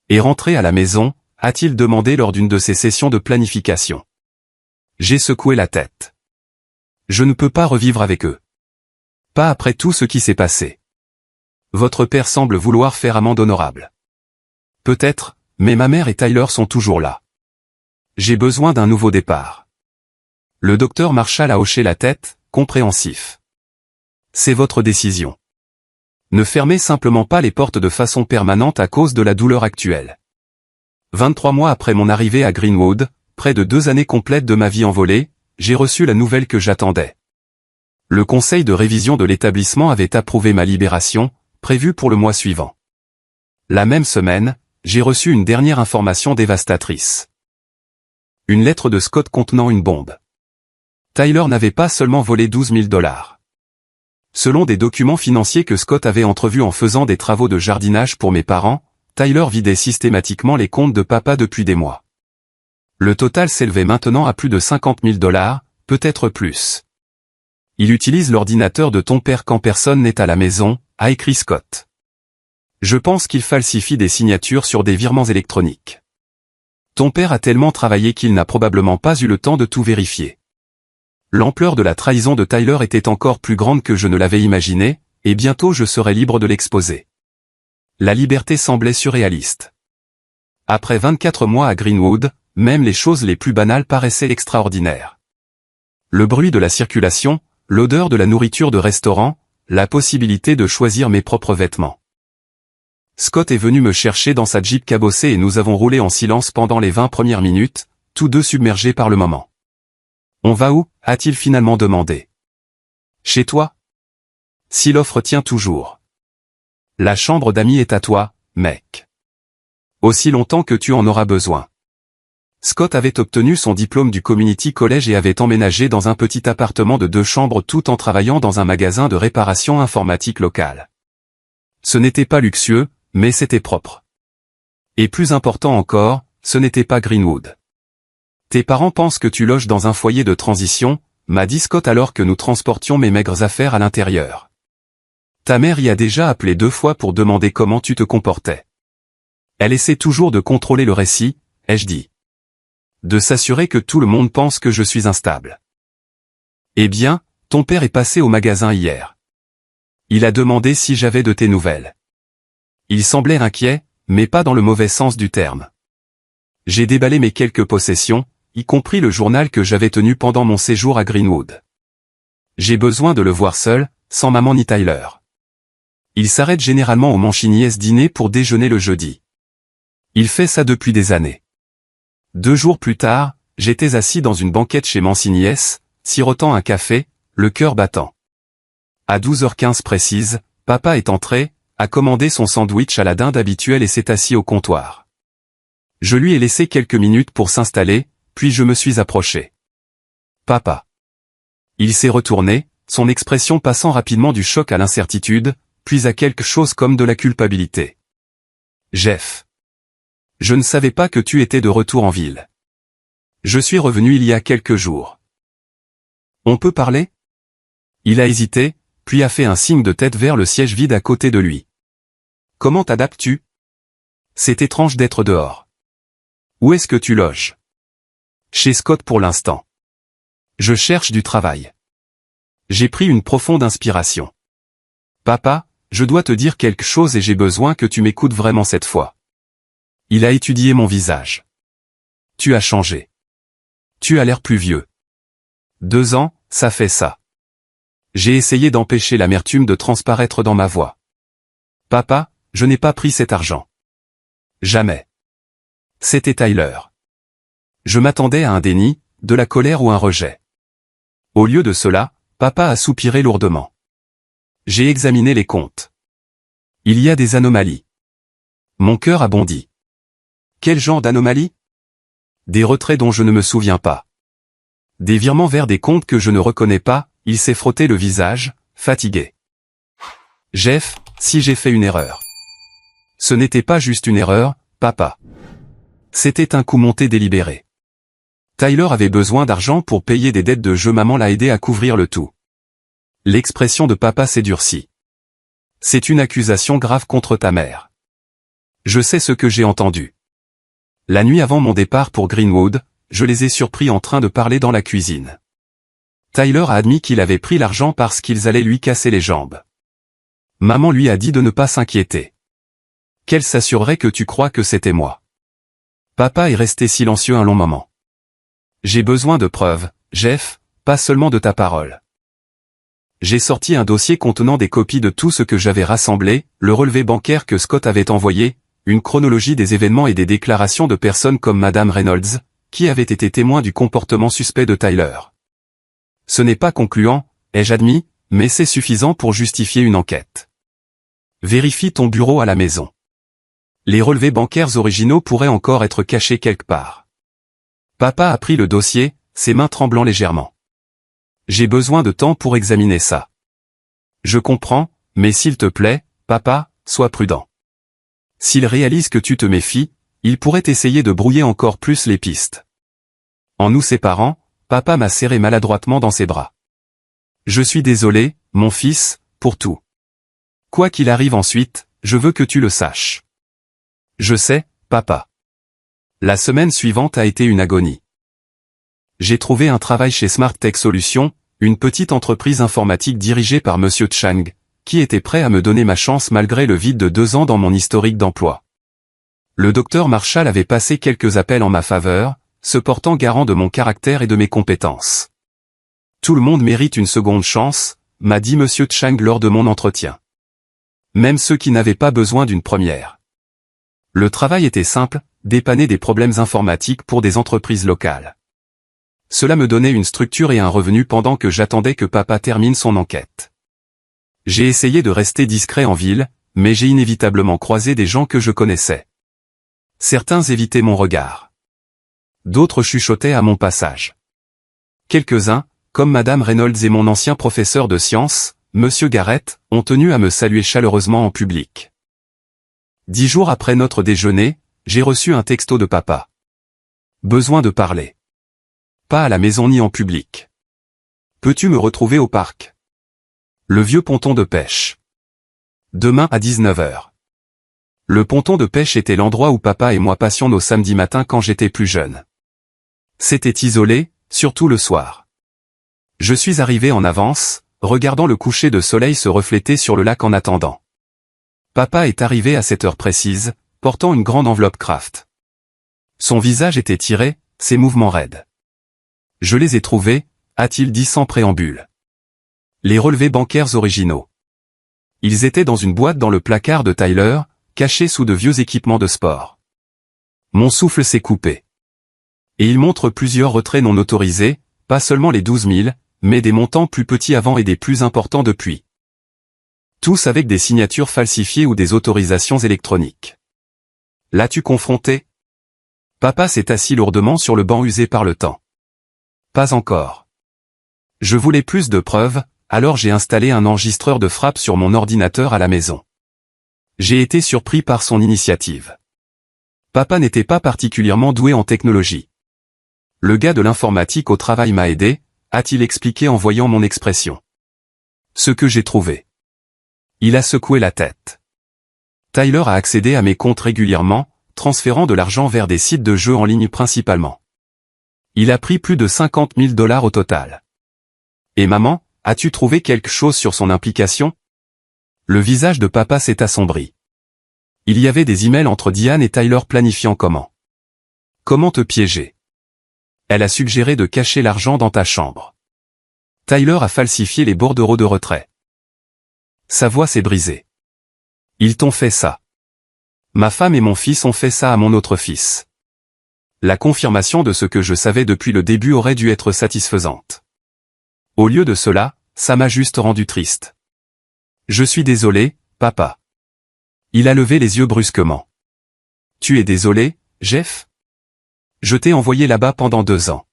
Et rentrer à la maison, a-t-il demandé lors d'une de ces sessions de planification. J'ai secoué la tête. Je ne peux pas revivre avec eux. Pas après tout ce qui s'est passé. Votre père semble vouloir faire amende honorable. Peut-être, mais ma mère et Tyler sont toujours là. J'ai besoin d'un nouveau départ. Le docteur Marshall a hoché la tête, compréhensif. C'est votre décision. Ne fermez simplement pas les portes de façon permanente à cause de la douleur actuelle. 23 mois après mon arrivée à Greenwood, près de 2 années complètes de ma vie envolée, j'ai reçu la nouvelle que j'attendais. Le conseil de révision de l'établissement avait approuvé ma libération, prévue pour le mois suivant. La même semaine, j'ai reçu une dernière information dévastatrice. Une lettre de Scott contenant une bombe. Tyler n'avait pas seulement volé 12 000 $. Selon des documents financiers que Scott avait entrevus en faisant des travaux de jardinage pour mes parents, Tyler vidait systématiquement les comptes de papa depuis des mois. Le total s'élevait maintenant à plus de 50 000 $, peut-être plus. Il utilise l'ordinateur de ton père quand personne n'est à la maison, a écrit Scott. Je pense qu'il falsifie des signatures sur des virements électroniques. Ton père a tellement travaillé qu'il n'a probablement pas eu le temps de tout vérifier. L'ampleur de la trahison de Tyler était encore plus grande que je ne l'avais imaginé, et bientôt je serais libre de l'exposer. La liberté semblait surréaliste. Après 24 mois à Greenwood, même les choses les plus banales paraissaient extraordinaires. Le bruit de la circulation, l'odeur de la nourriture de restaurant, la possibilité de choisir mes propres vêtements. Scott est venu me chercher dans sa Jeep cabossée et nous avons roulé en silence pendant les 20 premières minutes, tous deux submergés par le moment. On va où, a-t-il finalement demandé. Chez toi? Si l'offre tient toujours. La chambre d'amis est à toi, mec. Aussi longtemps que tu en auras besoin. Scott avait obtenu son diplôme du Community College et avait emménagé dans un petit appartement de 2 chambres tout en travaillant dans un magasin de réparation informatique local. Ce n'était pas luxueux, mais c'était propre. Et plus important encore, ce n'était pas Greenwood. Tes parents pensent que tu loges dans un foyer de transition, m'a dit Scott alors que nous transportions mes maigres affaires à l'intérieur. Ta mère y a déjà appelé 2 fois pour demander comment tu te comportais. Elle essaie toujours de contrôler le récit, ai-je dit. De s'assurer que tout le monde pense que je suis instable. Eh bien, ton père est passé au magasin hier. Il a demandé si j'avais de tes nouvelles. Il semblait inquiet, mais pas dans le mauvais sens du terme. J'ai déballé mes quelques possessions, y compris le journal que j'avais tenu pendant mon séjour à Greenwood. J'ai besoin de le voir seul, sans maman ni Tyler. Il s'arrête généralement au Manchinies dîner pour déjeuner le jeudi. Il fait ça depuis des années. 2 jours plus tard, j'étais assis dans une banquette chez Manchinies, sirotant un café, le cœur battant. À 12h15 précise, papa est entré, a commandé son sandwich à la dinde habituelle et s'est assis au comptoir. Je lui ai laissé quelques minutes pour s'installer, puis je me suis approché. Papa. Il s'est retourné, son expression passant rapidement du choc à l'incertitude, puis à quelque chose comme de la culpabilité. Jeff. Je ne savais pas que tu étais de retour en ville. Je suis revenu il y a quelques jours. On peut parler? Il a hésité, puis a fait un signe de tête vers le siège vide à côté de lui. Comment t'adaptes-tu? C'est étrange d'être dehors. Où est-ce que tu loges? Chez Scott pour l'instant. Je cherche du travail. J'ai pris une profonde inspiration. Papa, je dois te dire quelque chose et j'ai besoin que tu m'écoutes vraiment cette fois. Il a étudié mon visage. Tu as changé. Tu as l'air plus vieux. 2 ans, ça fait ça. J'ai essayé d'empêcher l'amertume de transparaître dans ma voix. Papa, je n'ai pas pris cet argent. Jamais. C'était Tyler. Je m'attendais à un déni, de la colère ou un rejet. Au lieu de cela, papa a soupiré lourdement. J'ai examiné les comptes. Il y a des anomalies. Mon cœur a bondi. Quel genre d'anomalie? Des retraits dont je ne me souviens pas. Des virements vers des comptes que je ne reconnais pas, il s'est frotté le visage, fatigué. Jeff, si j'ai fait une erreur. Ce n'était pas juste une erreur, papa. C'était un coup monté délibéré. Tyler avait besoin d'argent pour payer des dettes de jeu, maman l'a aidé à couvrir le tout. L'expression de papa s'est durcie. C'est une accusation grave contre ta mère. Je sais ce que j'ai entendu. La nuit avant mon départ pour Greenwood, je les ai surpris en train de parler dans la cuisine. Tyler a admis qu'il avait pris l'argent parce qu'ils allaient lui casser les jambes. Maman lui a dit de ne pas s'inquiéter. Qu'elle s'assurerait que tu crois que c'était moi. Papa est resté silencieux un long moment. J'ai besoin de preuves, Jeff, pas seulement de ta parole. J'ai sorti un dossier contenant des copies de tout ce que j'avais rassemblé, le relevé bancaire que Scott avait envoyé, une chronologie des événements et des déclarations de personnes comme Madame Reynolds, qui avaient été témoins du comportement suspect de Tyler. Ce n'est pas concluant, ai-je admis, mais c'est suffisant pour justifier une enquête. Vérifie ton bureau à la maison. Les relevés bancaires originaux pourraient encore être cachés quelque part. Papa a pris le dossier, ses mains tremblant légèrement. J'ai besoin de temps pour examiner ça. Je comprends, mais s'il te plaît, papa, sois prudent. S'il réalise que tu te méfies, il pourrait essayer de brouiller encore plus les pistes. En nous séparant, papa m'a serré maladroitement dans ses bras. Je suis désolé, mon fils, pour tout. Quoi qu'il arrive ensuite, je veux que tu le saches. Je sais, papa. La semaine suivante a été une agonie. J'ai trouvé un travail chez Smart Tech Solutions, une petite entreprise informatique dirigée par Monsieur Chang, qui était prêt à me donner ma chance malgré le vide de 2 ans dans mon historique d'emploi. Le docteur Marshall avait passé quelques appels en ma faveur, se portant garant de mon caractère et de mes compétences. Tout le monde mérite une seconde chance, m'a dit Monsieur Chang lors de mon entretien. Même ceux qui n'avaient pas besoin d'une première. Le travail était simple, dépanner des problèmes informatiques pour des entreprises locales. Cela me donnait une structure et un revenu pendant que j'attendais que papa termine son enquête. J'ai essayé de rester discret en ville, mais j'ai inévitablement croisé des gens que je connaissais. Certains évitaient mon regard. D'autres chuchotaient à mon passage. Quelques-uns, comme Madame Reynolds et mon ancien professeur de sciences, Monsieur Garrett, ont tenu à me saluer chaleureusement en public. 10 jours après notre déjeuner, j'ai reçu un texto de papa. Besoin de parler. Pas à la maison ni en public. Peux-tu me retrouver au parc? Le vieux ponton de pêche. Demain à 19 h. Le ponton de pêche était l'endroit où papa et moi passions nos samedis matins quand j'étais plus jeune. C'était isolé, surtout le soir. Je suis arrivé en avance, regardant le coucher de soleil se refléter sur le lac en attendant. Papa est arrivé à cette heure précise, portant une grande enveloppe Kraft. Son visage était tiré, ses mouvements raides. Je les ai trouvés, a-t-il dit sans préambule. Les relevés bancaires originaux. Ils étaient dans une boîte dans le placard de Tyler, cachés sous de vieux équipements de sport. Mon souffle s'est coupé. Et il montre plusieurs retraits non autorisés, pas seulement les 12 000, mais des montants plus petits avant et des plus importants depuis. Tous avec des signatures falsifiées ou des autorisations électroniques. L'as-tu confronté? Papa s'est assis lourdement sur le banc usé par le temps. Pas encore. Je voulais plus de preuves, alors j'ai installé un enregistreur de frappe sur mon ordinateur à la maison. J'ai été surpris par son initiative. Papa n'était pas particulièrement doué en technologie. Le gars de l'informatique au travail m'a aidé, a-t-il expliqué en voyant mon expression. Ce que j'ai trouvé. Il a secoué la tête. Tyler a accédé à mes comptes régulièrement, transférant de l'argent vers des sites de jeux en ligne principalement. Il a pris plus de 50 000 $ au total. Et maman, as-tu trouvé quelque chose sur son implication? Le visage de papa s'est assombri. Il y avait des emails entre Diane et Tyler planifiant comment te piéger. Elle a suggéré de cacher l'argent dans ta chambre. Tyler a falsifié les bordereaux de retrait. Sa voix s'est brisée. Ils t'ont fait ça. Ma femme et mon fils ont fait ça à mon autre fils. La confirmation de ce que je savais depuis le début aurait dû être satisfaisante. Au lieu de cela, ça m'a juste rendu triste. Je suis désolé, papa. Il a levé les yeux brusquement. Tu es désolé, Jeff? Je t'ai envoyé là-bas pendant 2 ans.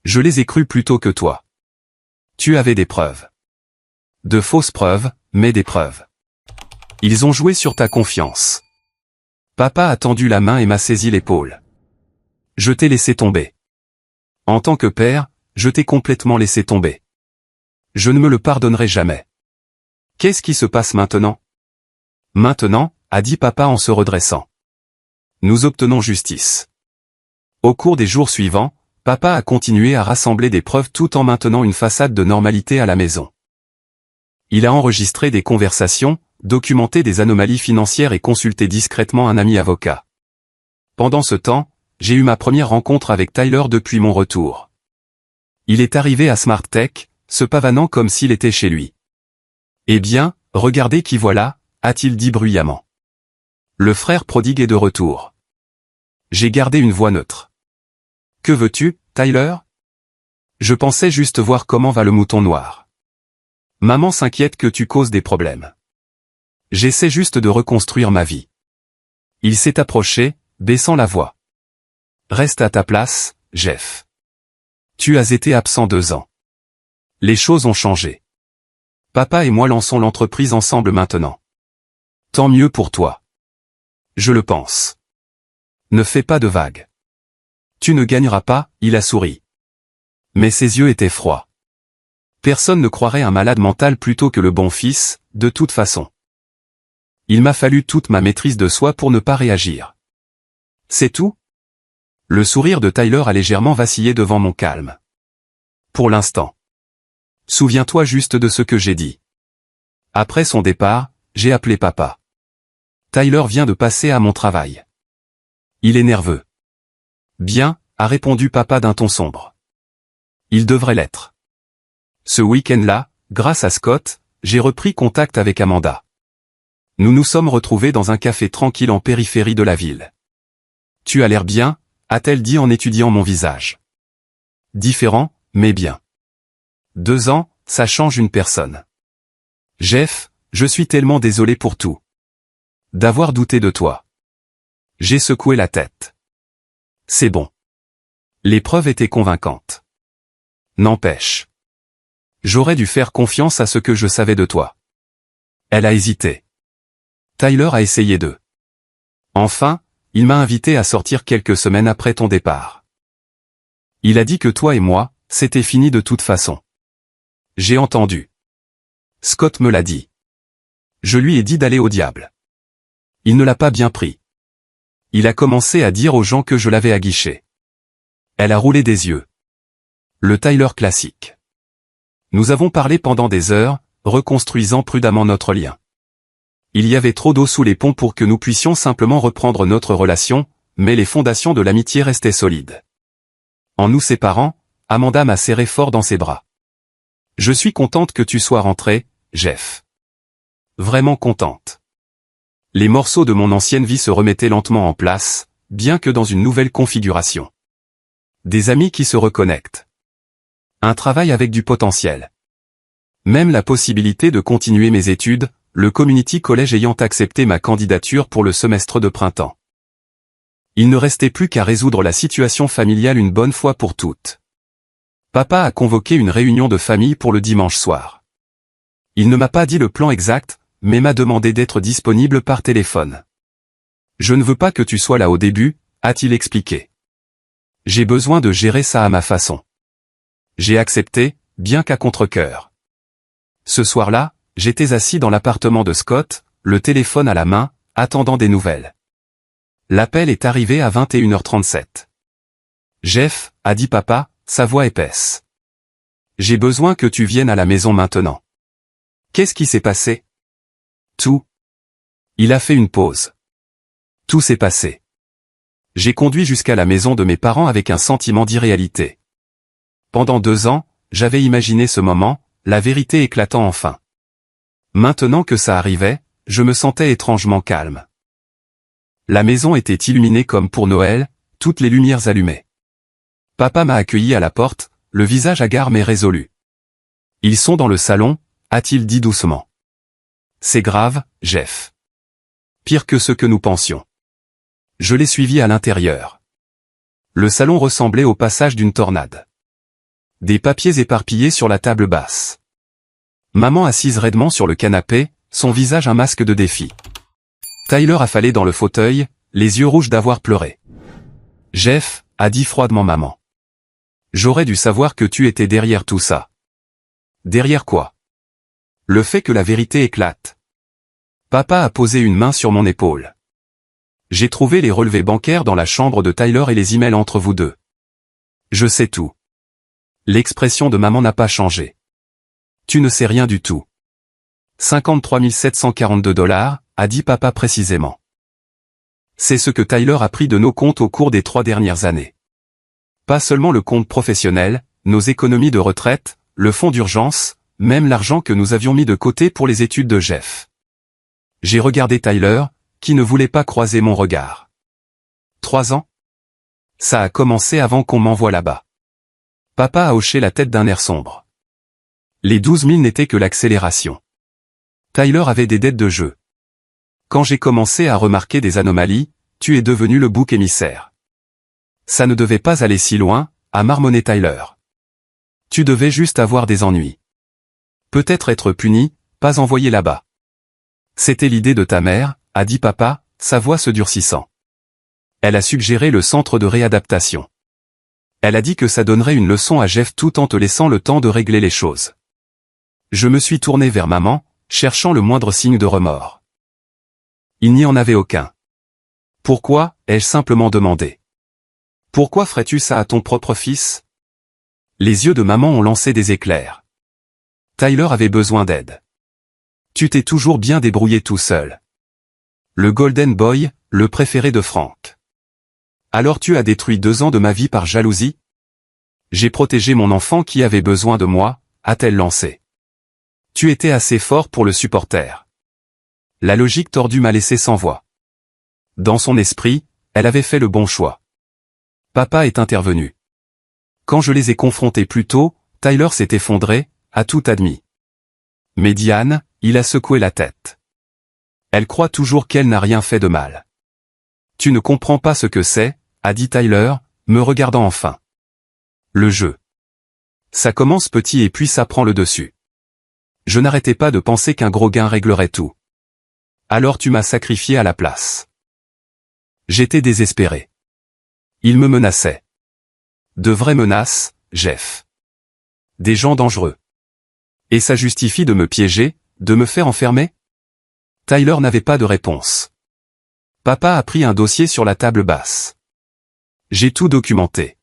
Je les ai crus plus tôt que toi. Tu avais des preuves. De fausses preuves, mais des preuves. Ils ont joué sur ta confiance. Papa a tendu la main et m'a saisi l'épaule. Je t'ai laissé tomber. En tant que père, je t'ai complètement laissé tomber. Je ne me le pardonnerai jamais. Qu'est-ce qui se passe maintenant? Maintenant, a dit papa en se redressant. Nous obtenons justice. Au cours des jours suivants, papa a continué à rassembler des preuves tout en maintenant une façade de normalité à la maison. Il a enregistré des conversations, documenté des anomalies financières et consulté discrètement un ami avocat. Pendant ce temps, j'ai eu ma première rencontre avec Tyler depuis mon retour. Il est arrivé à Smart Tech, se pavanant comme s'il était chez lui. Eh bien, regardez qui voilà, a-t-il dit bruyamment. Le frère prodigue est de retour. J'ai gardé une voix neutre. Que veux-tu, Tyler? Je pensais juste voir comment va le mouton noir. Maman s'inquiète que tu causes des problèmes. J'essaie juste de reconstruire ma vie. Il s'est approché, baissant la voix. Reste à ta place, Jeff. Tu as été absent 2 ans. Les choses ont changé. Papa et moi lançons l'entreprise ensemble maintenant. Tant mieux pour toi. Je le pense. Ne fais pas de vagues. Tu ne gagneras pas, il a souri. Mais ses yeux étaient froids. Personne ne croirait un malade mental plutôt que le bon fils, de toute façon. Il m'a fallu toute ma maîtrise de soi pour ne pas réagir. C'est tout? Le sourire de Tyler a légèrement vacillé devant mon calme. Pour l'instant. Souviens-toi juste de ce que j'ai dit. Après son départ, j'ai appelé papa. Tyler vient de passer à mon travail. Il est nerveux. Bien, a répondu papa d'un ton sombre. Il devrait l'être. Ce week-end-là, grâce à Scott, j'ai repris contact avec Amanda. Nous nous sommes retrouvés dans un café tranquille en périphérie de la ville. Tu as l'air bien, a-t-elle dit en étudiant mon visage. Différent, mais bien. 2 ans, ça change une personne. Jeff, je suis tellement désolé pour tout. D'avoir douté de toi. J'ai secoué la tête. C'est bon. Les preuves étaient convaincantes. N'empêche. J'aurais dû faire confiance à ce que je savais de toi. Elle a hésité. Tyler a essayé de. Enfin, il m'a invité à sortir quelques semaines après ton départ. Il a dit que toi et moi, c'était fini de toute façon. J'ai entendu. Scott me l'a dit. Je lui ai dit d'aller au diable. Il ne l'a pas bien pris. Il a commencé à dire aux gens que je l'avais aguiché. Elle a roulé des yeux. Le Tyler classique. Nous avons parlé pendant des heures, reconstruisant prudemment notre lien. Il y avait trop d'eau sous les ponts pour que nous puissions simplement reprendre notre relation, mais les fondations de l'amitié restaient solides. En nous séparant, Amanda m'a serré fort dans ses bras. Je suis contente que tu sois rentré, Jeff. Vraiment contente. Les morceaux de mon ancienne vie se remettaient lentement en place, bien que dans une nouvelle configuration. Des amis qui se reconnectent. Un travail avec du potentiel. Même la possibilité de continuer mes études, le Community College ayant accepté ma candidature pour le semestre de printemps. Il ne restait plus qu'à résoudre la situation familiale une bonne fois pour toutes. Papa a convoqué une réunion de famille pour le dimanche soir. Il ne m'a pas dit le plan exact, mais m'a demandé d'être disponible par téléphone. Je ne veux pas que tu sois là au début, a-t-il expliqué. J'ai besoin de gérer ça à ma façon. J'ai accepté, bien qu'à contre-cœur. Ce soir-là, j'étais assis dans l'appartement de Scott, le téléphone à la main, attendant des nouvelles. L'appel est arrivé à 21h37. Jeff, a dit papa, sa voix épaisse. J'ai besoin que tu viennes à la maison maintenant. Qu'est-ce qui s'est passé? Tout. Il a fait une pause. Tout s'est passé. J'ai conduit jusqu'à la maison de mes parents avec un sentiment d'irréalité. Pendant 2 ans, j'avais imaginé ce moment, la vérité éclatant enfin. Maintenant que ça arrivait, je me sentais étrangement calme. La maison était illuminée comme pour Noël, toutes les lumières allumées. Papa m'a accueilli à la porte, le visage hagard mais résolu. Ils sont dans le salon, a-t-il dit doucement. C'est grave, Jeff. Pire que ce que nous pensions. Je l'ai suivi à l'intérieur. Le salon ressemblait au passage d'une tornade. Des papiers éparpillés sur la table basse. Maman assise raidement sur le canapé, son visage un masque de défi. Tyler affalé dans le fauteuil, les yeux rouges d'avoir pleuré. « Jeff », a dit froidement maman. « J'aurais dû savoir que tu étais derrière tout ça. » Derrière quoi? Le fait que la vérité éclate. Papa a posé une main sur mon épaule. J'ai trouvé les relevés bancaires dans la chambre de Tyler et les emails entre vous deux. Je sais tout. L'expression de maman n'a pas changé. Tu ne sais rien du tout. 53 742 $, a dit papa précisément. C'est ce que Tyler a pris de nos comptes au cours des 3 dernières années. Pas seulement le compte professionnel, nos économies de retraite, le fonds d'urgence, même l'argent que nous avions mis de côté pour les études de Jeff. J'ai regardé Tyler, qui ne voulait pas croiser mon regard. 3 ans? Ça a commencé avant qu'on m'envoie là-bas. Papa a hoché la tête d'un air sombre. Les 12 000 n'étaient que l'accélération. Tyler avait des dettes de jeu. Quand j'ai commencé à remarquer des anomalies, tu es devenu le bouc émissaire. Ça ne devait pas aller si loin, a marmonné Tyler. Tu devais juste avoir des ennuis. Peut-être être puni, pas envoyé là-bas. C'était l'idée de ta mère, a dit papa, sa voix se durcissant. Elle a suggéré le centre de réadaptation. Elle a dit que ça donnerait une leçon à Jeff tout en te laissant le temps de régler les choses. Je me suis tourné vers maman, cherchant le moindre signe de remords. Il n'y en avait aucun. Pourquoi, ai-je simplement demandé. Pourquoi ferais-tu ça à ton propre fils? Les yeux de maman ont lancé des éclairs. Tyler avait besoin d'aide. Tu t'es toujours bien débrouillé tout seul. Le Golden Boy, le préféré de Frank. Alors tu as détruit 2 ans de ma vie par jalousie? J'ai protégé mon enfant qui avait besoin de moi, a-t-elle lancé. Tu étais assez fort pour le supporter. La logique tordue m'a laissé sans voix. Dans son esprit, elle avait fait le bon choix. Papa est intervenu. Quand je les ai confrontés plus tôt, Tyler s'est effondré, a tout admis. Mais Diane, il a secoué la tête. Elle croit toujours qu'elle n'a rien fait de mal. Tu ne comprends pas ce que c'est, a dit Tyler, me regardant enfin. Le jeu. Ça commence petit et puis ça prend le dessus. Je n'arrêtais pas de penser qu'un gros gain réglerait tout. Alors tu m'as sacrifié à la place. J'étais désespéré. Il me menaçait. De vraies menaces, Jeff. Des gens dangereux. Et ça justifie de me piéger, de me faire enfermer? Tyler n'avait pas de réponse. Papa a pris un dossier sur la table basse. J'ai tout documenté.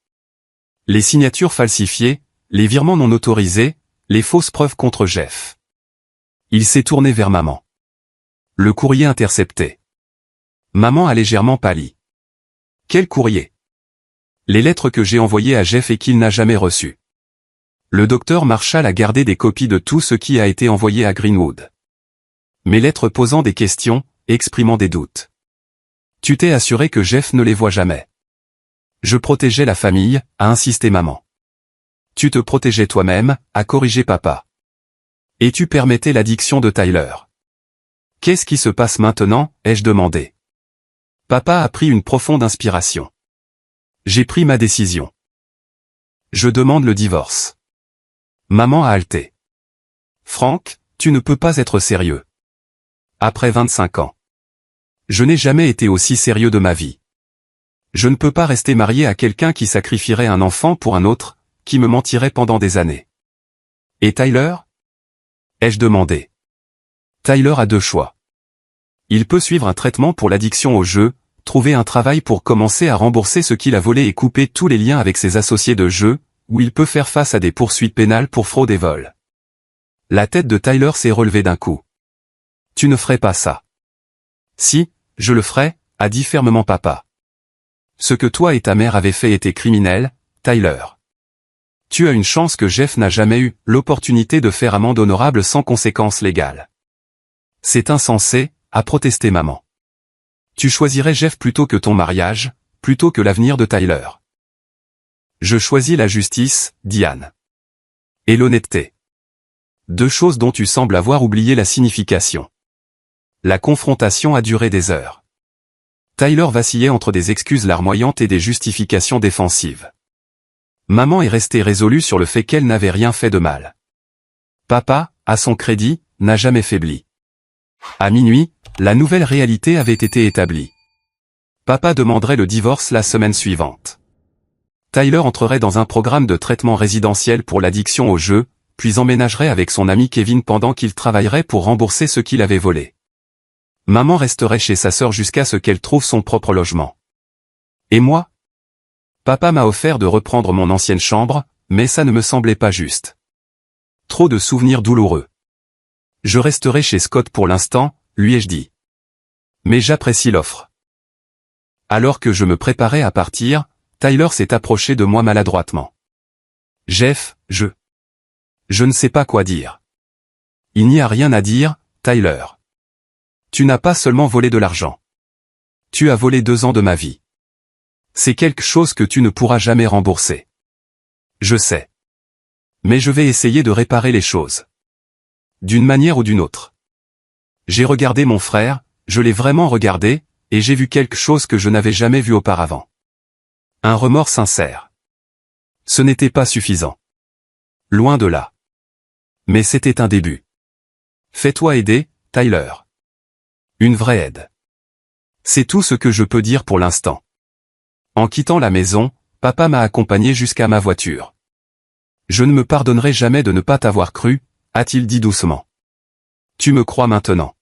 Les signatures falsifiées, les virements non autorisés, les fausses preuves contre Jeff. Il s'est tourné vers maman. Le courrier intercepté. Maman a légèrement pâli. Quel courrier? Les lettres que j'ai envoyées à Jeff et qu'il n'a jamais reçues. Le docteur Marshall a gardé des copies de tout ce qui a été envoyé à Greenwood. Mes lettres posant des questions, exprimant des doutes. Tu t'es assuré que Jeff ne les voit jamais. Je protégeais la famille, a insisté maman. Tu te protégeais toi-même, a corrigé papa. Et tu permettais l'addiction de Tyler. Qu'est-ce qui se passe maintenant, ai-je demandé. Papa a pris une profonde inspiration. J'ai pris ma décision. Je demande le divorce. Maman a halté. Frank, tu ne peux pas être sérieux. Après 25 ans. Je n'ai jamais été aussi sérieux de ma vie. Je ne peux pas rester marié à quelqu'un qui sacrifierait un enfant pour un autre, qui me mentirait pendant des années. Et Tyler? Ai-je demandé. Tyler a 2 choix. Il peut suivre un traitement pour l'addiction au jeu, trouver un travail pour commencer à rembourser ce qu'il a volé et couper tous les liens avec ses associés de jeu, ou il peut faire face à des poursuites pénales pour fraude et vol. La tête de Tyler s'est relevée d'un coup. Tu ne ferais pas ça. Si, je le ferais, a dit fermement papa. Ce que toi et ta mère avez fait était criminel, Tyler. Tu as une chance que Jeff n'a jamais eu l'opportunité de faire amende honorable sans conséquences légales. C'est insensé, a protesté maman. Tu choisirais Jeff plutôt que ton mariage, plutôt que l'avenir de Tyler. Je choisis la justice, Diane. Et l'honnêteté. 2 choses dont tu sembles avoir oublié la signification. La confrontation a duré des heures. Tyler vacillait entre des excuses larmoyantes et des justifications défensives. Maman est restée résolue sur le fait qu'elle n'avait rien fait de mal. Papa, à son crédit, n'a jamais faibli. À minuit, la nouvelle réalité avait été établie. Papa demanderait le divorce la semaine suivante. Tyler entrerait dans un programme de traitement résidentiel pour l'addiction aux jeux, puis emménagerait avec son ami Kevin pendant qu'il travaillerait pour rembourser ce qu'il avait volé. Maman resterait chez sa sœur jusqu'à ce qu'elle trouve son propre logement. Et moi? Papa m'a offert de reprendre mon ancienne chambre, mais ça ne me semblait pas juste. Trop de souvenirs douloureux. Je resterai chez Scott pour l'instant, lui ai-je dit. Mais j'apprécie l'offre. Alors que je me préparais à partir, Tyler s'est approché de moi maladroitement. Jeff, je ne sais pas quoi dire. Il n'y a rien à dire, Tyler. Tu n'as pas seulement volé de l'argent. Tu as volé 2 ans de ma vie. C'est quelque chose que tu ne pourras jamais rembourser. Je sais. Mais je vais essayer de réparer les choses. D'une manière ou d'une autre. J'ai regardé mon frère, je l'ai vraiment regardé, et j'ai vu quelque chose que je n'avais jamais vu auparavant. Un remords sincère. Ce n'était pas suffisant. Loin de là. Mais c'était un début. Fais-toi aider, Tyler. Une vraie aide. C'est tout ce que je peux dire pour l'instant. En quittant la maison, papa m'a accompagné jusqu'à ma voiture. Je ne me pardonnerai jamais de ne pas t'avoir cru, a-t-il dit doucement. Tu me crois maintenant.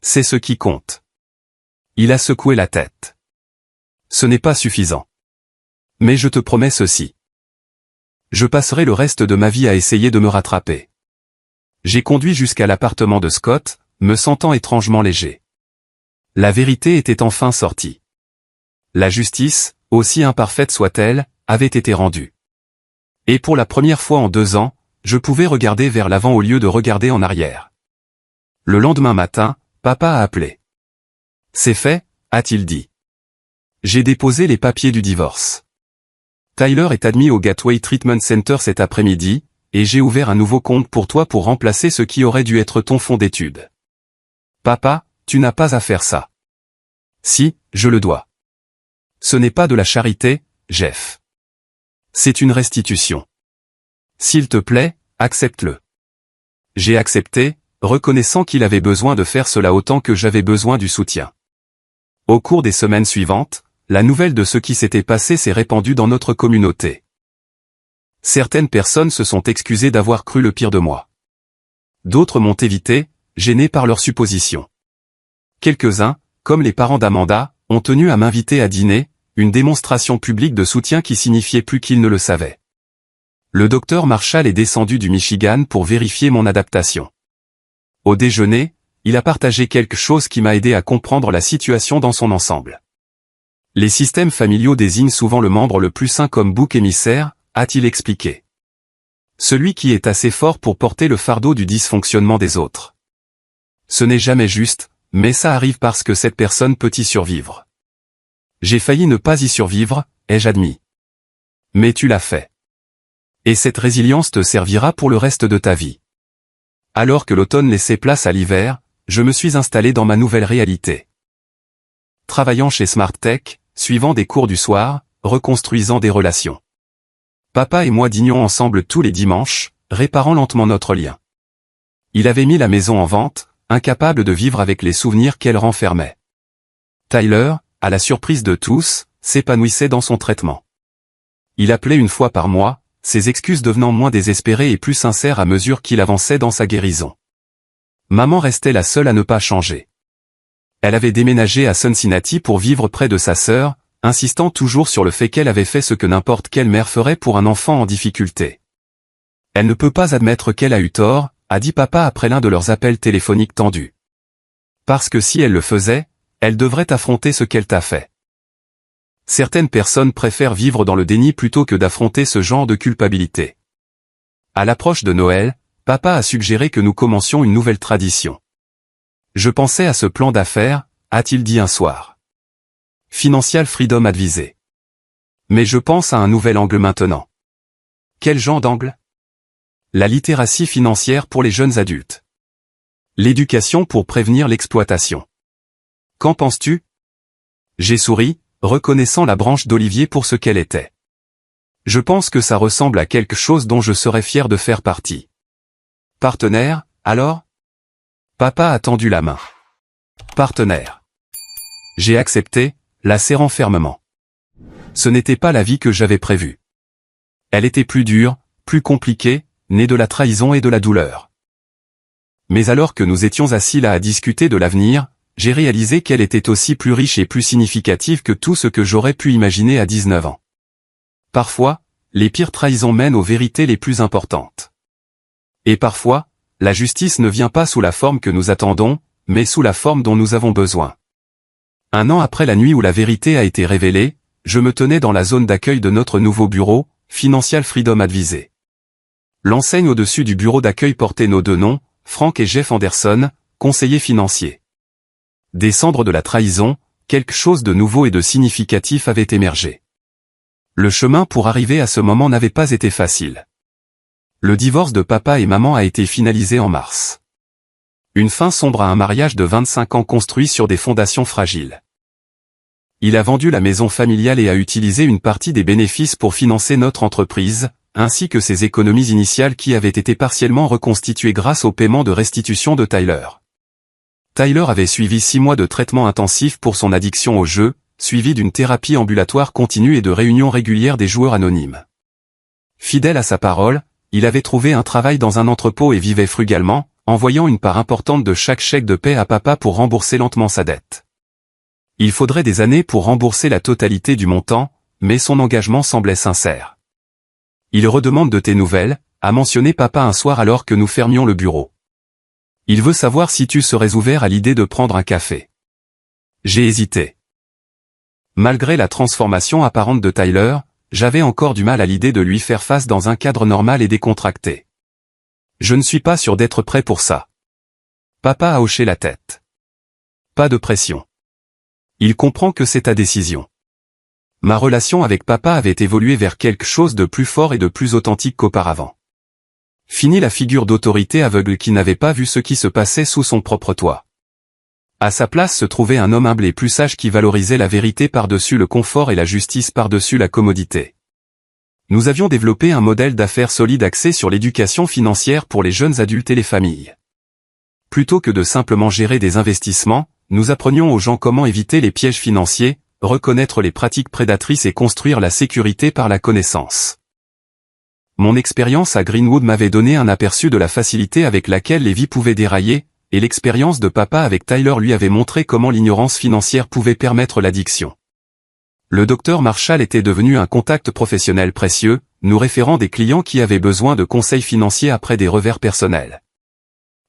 C'est ce qui compte. Il a secoué la tête. Ce n'est pas suffisant. Mais je te promets ceci. Je passerai le reste de ma vie à essayer de me rattraper. J'ai conduit jusqu'à l'appartement de Scott, me sentant étrangement léger. La vérité était enfin sortie. La justice, aussi imparfaite soit-elle, avait été rendue. Et pour la première fois en 2 ans, je pouvais regarder vers l'avant au lieu de regarder en arrière. Le lendemain matin, papa a appelé. C'est fait, a-t-il dit. J'ai déposé les papiers du divorce. Tyler est admis au Gateway Treatment Center cet après-midi, et j'ai ouvert un nouveau compte pour toi pour remplacer ce qui aurait dû être ton fonds d'études. Papa, tu n'as pas à faire ça. Si, je le dois. Ce n'est pas de la charité, Jeff. C'est une restitution. S'il te plaît, accepte-le. J'ai accepté, reconnaissant qu'il avait besoin de faire cela autant que j'avais besoin du soutien. Au cours des semaines suivantes, la nouvelle de ce qui s'était passé s'est répandue dans notre communauté. Certaines personnes se sont excusées d'avoir cru le pire de moi. D'autres m'ont évité, gênés par leurs suppositions. Quelques-uns, comme les parents d'Amanda, ont tenu à m'inviter à dîner, une démonstration publique de soutien qui signifiait plus qu'ils ne le savaient. Le docteur Marshall est descendu du Michigan pour vérifier mon adaptation. Au déjeuner, il a partagé quelque chose qui m'a aidé à comprendre la situation dans son ensemble. Les systèmes familiaux désignent souvent le membre le plus sain comme bouc émissaire, a-t-il expliqué. Celui qui est assez fort pour porter le fardeau du dysfonctionnement des autres. Ce n'est jamais juste, mais ça arrive parce que cette personne peut y survivre. J'ai failli ne pas y survivre, ai-je admis. Mais tu l'as fait. Et cette résilience te servira pour le reste de ta vie. Alors que l'automne laissait place à l'hiver, je me suis installé dans ma nouvelle réalité. Travaillant chez Smart Tech, suivant des cours du soir, reconstruisant des relations. Papa et moi dînions ensemble tous les dimanches, réparant lentement notre lien. Il avait mis la maison en vente, incapable de vivre avec les souvenirs qu'elle renfermait. Tyler, à la surprise de tous, s'épanouissait dans son traitement. Il appelait une fois par mois, ses excuses devenant moins désespérées et plus sincères à mesure qu'il avançait dans sa guérison. Maman restait la seule à ne pas changer. Elle avait déménagé à Cincinnati pour vivre près de sa sœur, insistant toujours sur le fait qu'elle avait fait ce que n'importe quelle mère ferait pour un enfant en difficulté. Elle ne peut pas admettre qu'elle a eu tort, a dit papa après l'un de leurs appels téléphoniques tendus. Parce que si elle le faisait, elle devrait affronter ce qu'elle t'a fait. Certaines personnes préfèrent vivre dans le déni plutôt que d'affronter ce genre de culpabilité. À l'approche de Noël, papa a suggéré que nous commencions une nouvelle tradition. Je pensais à ce plan d'affaires, a-t-il dit un soir. Financial Freedom Advisé. Mais je pense à un nouvel angle maintenant. Quel genre d'angle? La littératie financière pour les jeunes adultes. L'éducation pour prévenir l'exploitation. Qu'en penses-tu? J'ai souri, reconnaissant la branche d'olivier pour ce qu'elle était. Je pense que ça ressemble à quelque chose dont je serais fier de faire partie. Partenaire, alors? Papa a tendu la main. Partenaire. J'ai accepté, la serrant fermement. Ce n'était pas la vie que j'avais prévue. Elle était plus dure, plus compliquée, née de la trahison et de la douleur. Mais alors que nous étions assis là à discuter de l'avenir, j'ai réalisé qu'elle était aussi plus riche et plus significative que tout ce que j'aurais pu imaginer à 19 ans. Parfois, les pires trahisons mènent aux vérités les plus importantes. Et parfois, la justice ne vient pas sous la forme que nous attendons, mais sous la forme dont nous avons besoin. Un an après la nuit où la vérité a été révélée, je me tenais dans la zone d'accueil de notre nouveau bureau, Financial Freedom Advisé. L'enseigne au-dessus du bureau d'accueil portait nos deux noms, Frank et Jeff Anderson, conseillers financiers. Des cendres de la trahison, quelque chose de nouveau et de significatif avait émergé. Le chemin pour arriver à ce moment n'avait pas été facile. Le divorce de papa et maman a été finalisé en mars. Une fin sombre à un mariage de 25 ans construit sur des fondations fragiles. Il a vendu la maison familiale et a utilisé une partie des bénéfices pour financer notre entreprise, ainsi que ses économies initiales qui avaient été partiellement reconstituées grâce au paiement de restitution de Tyler. Tyler avait suivi 6 mois de traitement intensif pour son addiction au jeu, suivi d'une thérapie ambulatoire continue et de réunions régulières des joueurs anonymes. Fidèle à sa parole, il avait trouvé un travail dans un entrepôt et vivait frugalement, envoyant une part importante de chaque chèque de paie à papa pour rembourser lentement sa dette. Il faudrait des années pour rembourser la totalité du montant, mais son engagement semblait sincère. Il redemande de tes nouvelles, a mentionné papa un soir alors que nous fermions le bureau. Il veut savoir si tu serais ouvert à l'idée de prendre un café. J'ai hésité. Malgré la transformation apparente de Tyler, j'avais encore du mal à l'idée de lui faire face dans un cadre normal et décontracté. Je ne suis pas sûr d'être prêt pour ça. Papa a hoché la tête. Pas de pression. Il comprend que c'est ta décision. Ma relation avec papa avait évolué vers quelque chose de plus fort et de plus authentique qu'auparavant. Fini la figure d'autorité aveugle qui n'avait pas vu ce qui se passait sous son propre toit. À sa place se trouvait un homme humble et plus sage qui valorisait la vérité par-dessus le confort et la justice par-dessus la commodité. Nous avions développé un modèle d'affaires solide axé sur l'éducation financière pour les jeunes adultes et les familles. Plutôt que de simplement gérer des investissements, nous apprenions aux gens comment éviter les pièges financiers, reconnaître les pratiques prédatrices et construire la sécurité par la connaissance. Mon expérience à Greenwood m'avait donné un aperçu de la facilité avec laquelle les vies pouvaient dérailler, et l'expérience de papa avec Tyler lui avait montré comment l'ignorance financière pouvait permettre l'addiction. Le docteur Marshall était devenu un contact professionnel précieux, nous référant des clients qui avaient besoin de conseils financiers après des revers personnels.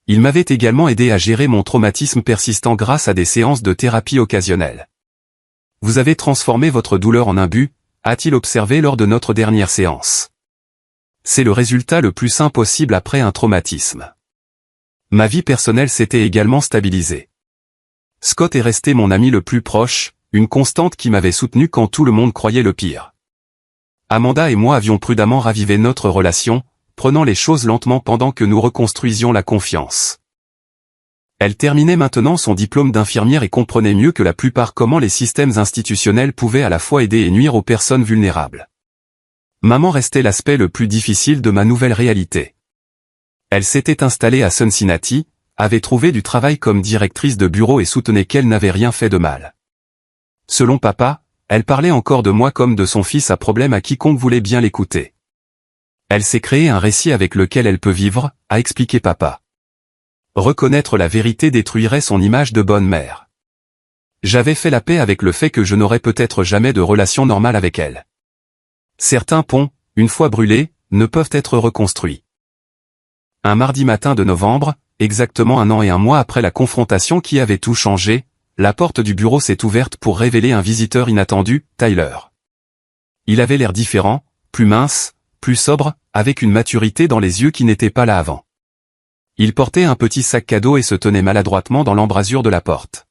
Il m'avait également aidé à gérer mon traumatisme persistant grâce à des séances de thérapie occasionnelles. Vous avez transformé votre douleur en un but, a-t-il observé lors de notre dernière séance. C'est le résultat le plus sain possible après un traumatisme. Ma vie personnelle s'était également stabilisée. Scott est resté mon ami le plus proche, une constante qui m'avait soutenu quand tout le monde croyait le pire. Amanda et moi avions prudemment ravivé notre relation, prenant les choses lentement pendant que nous reconstruisions la confiance. Elle terminait maintenant son diplôme d'infirmière et comprenait mieux que la plupart comment les systèmes institutionnels pouvaient à la fois aider et nuire aux personnes vulnérables. Maman restait l'aspect le plus difficile de ma nouvelle réalité. Elle s'était installée à Cincinnati, avait trouvé du travail comme directrice de bureau et soutenait qu'elle n'avait rien fait de mal. Selon papa, elle parlait encore de moi comme de son fils à problème à quiconque voulait bien l'écouter. Elle s'est créé un récit avec lequel elle peut vivre, a expliqué papa. Reconnaître la vérité détruirait son image de bonne mère. J'avais fait la paix avec le fait que je n'aurais peut-être jamais de relation normale avec elle. Certains ponts, une fois brûlés, ne peuvent être reconstruits. Un mardi matin de novembre, exactement 1 an et 1 mois après la confrontation qui avait tout changé, la porte du bureau s'est ouverte pour révéler un visiteur inattendu, Tyler. Il avait l'air différent, plus mince, plus sobre, avec une maturité dans les yeux qui n'était pas là avant. Il portait un petit sac cadeau et se tenait maladroitement dans l'embrasure de la porte.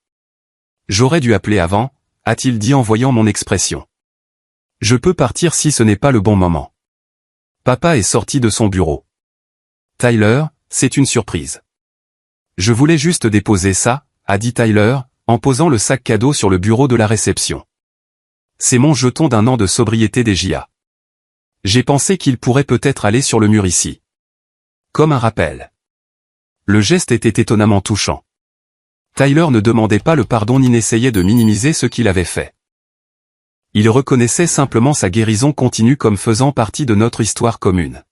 J'aurais dû appeler avant, a-t-il dit en voyant mon expression. Je peux partir si ce n'est pas le bon moment. Papa est sorti de son bureau. Tyler, c'est une surprise. Je voulais juste déposer ça, a dit Tyler, en posant le sac cadeau sur le bureau de la réception. C'est mon jeton d'1 an de sobriété des JA. J'ai pensé qu'il pourrait peut-être aller sur le mur ici. Comme un rappel. Le geste était étonnamment touchant. Tyler ne demandait pas le pardon ni n'essayait de minimiser ce qu'il avait fait. Il reconnaissait simplement sa guérison continue comme faisant partie de notre histoire commune.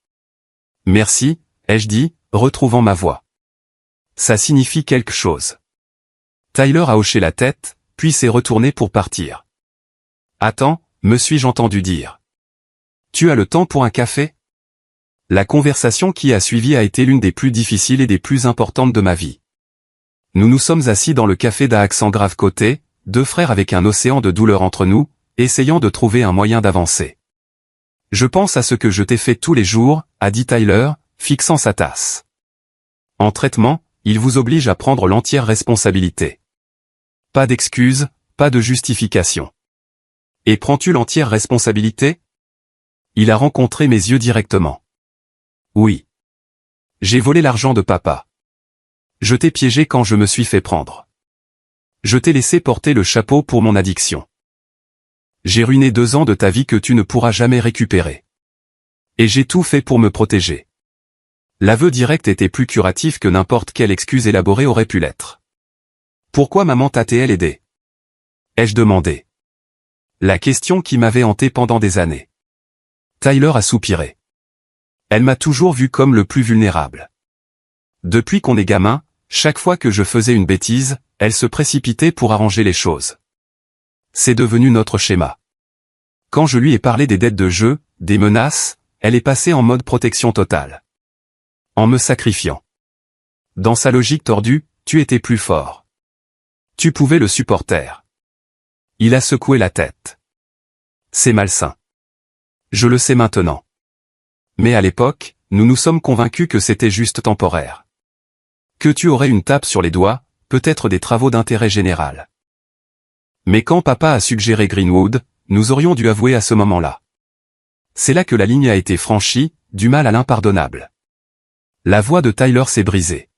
Merci, ai-je dit, retrouvant ma voix. Ça signifie quelque chose. Tyler a hoché la tête, puis s'est retourné pour partir. Attends, me suis-je entendu dire. Tu as le temps pour un café? La conversation qui a suivi a été l'une des plus difficiles et des plus importantes de ma vie. Nous nous sommes assis dans le café d'un accent grave côté, 2 frères avec un océan de douleur entre nous, essayant de trouver un moyen d'avancer. Je pense à ce que je t'ai fait tous les jours, a dit Tyler, fixant sa tasse. En traitement, il vous oblige à prendre l'entière responsabilité. Pas d'excuses, pas de justification. Et prends-tu l'entière responsabilité? Il a rencontré mes yeux directement. Oui. J'ai volé l'argent de papa. Je t'ai piégé quand je me suis fait prendre. Je t'ai laissé porter le chapeau pour mon addiction. J'ai ruiné 2 ans de ta vie que tu ne pourras jamais récupérer. Et j'ai tout fait pour me protéger. L'aveu direct était plus curatif que n'importe quelle excuse élaborée aurait pu l'être. Pourquoi maman t'a-t-elle aidé? Ai-je demandé. La question qui m'avait hanté pendant des années. Tyler a soupiré. Elle m'a toujours vu comme le plus vulnérable. Depuis qu'on est gamin, chaque fois que je faisais une bêtise, elle se précipitait pour arranger les choses. C'est devenu notre schéma. Quand je lui ai parlé des dettes de jeu, des menaces, elle est passée en mode protection totale. En me sacrifiant. Dans sa logique tordue, tu étais plus fort. Tu pouvais le supporter. Il a secoué la tête. C'est malsain. Je le sais maintenant. Mais à l'époque, nous nous sommes convaincus que c'était juste temporaire. Que tu aurais une tape sur les doigts, peut-être des travaux d'intérêt général. Mais quand papa a suggéré Greenwood, nous aurions dû avouer à ce moment-là. C'est là que la ligne a été franchie, du mal à l'impardonnable. La voix de Tyler s'est brisée.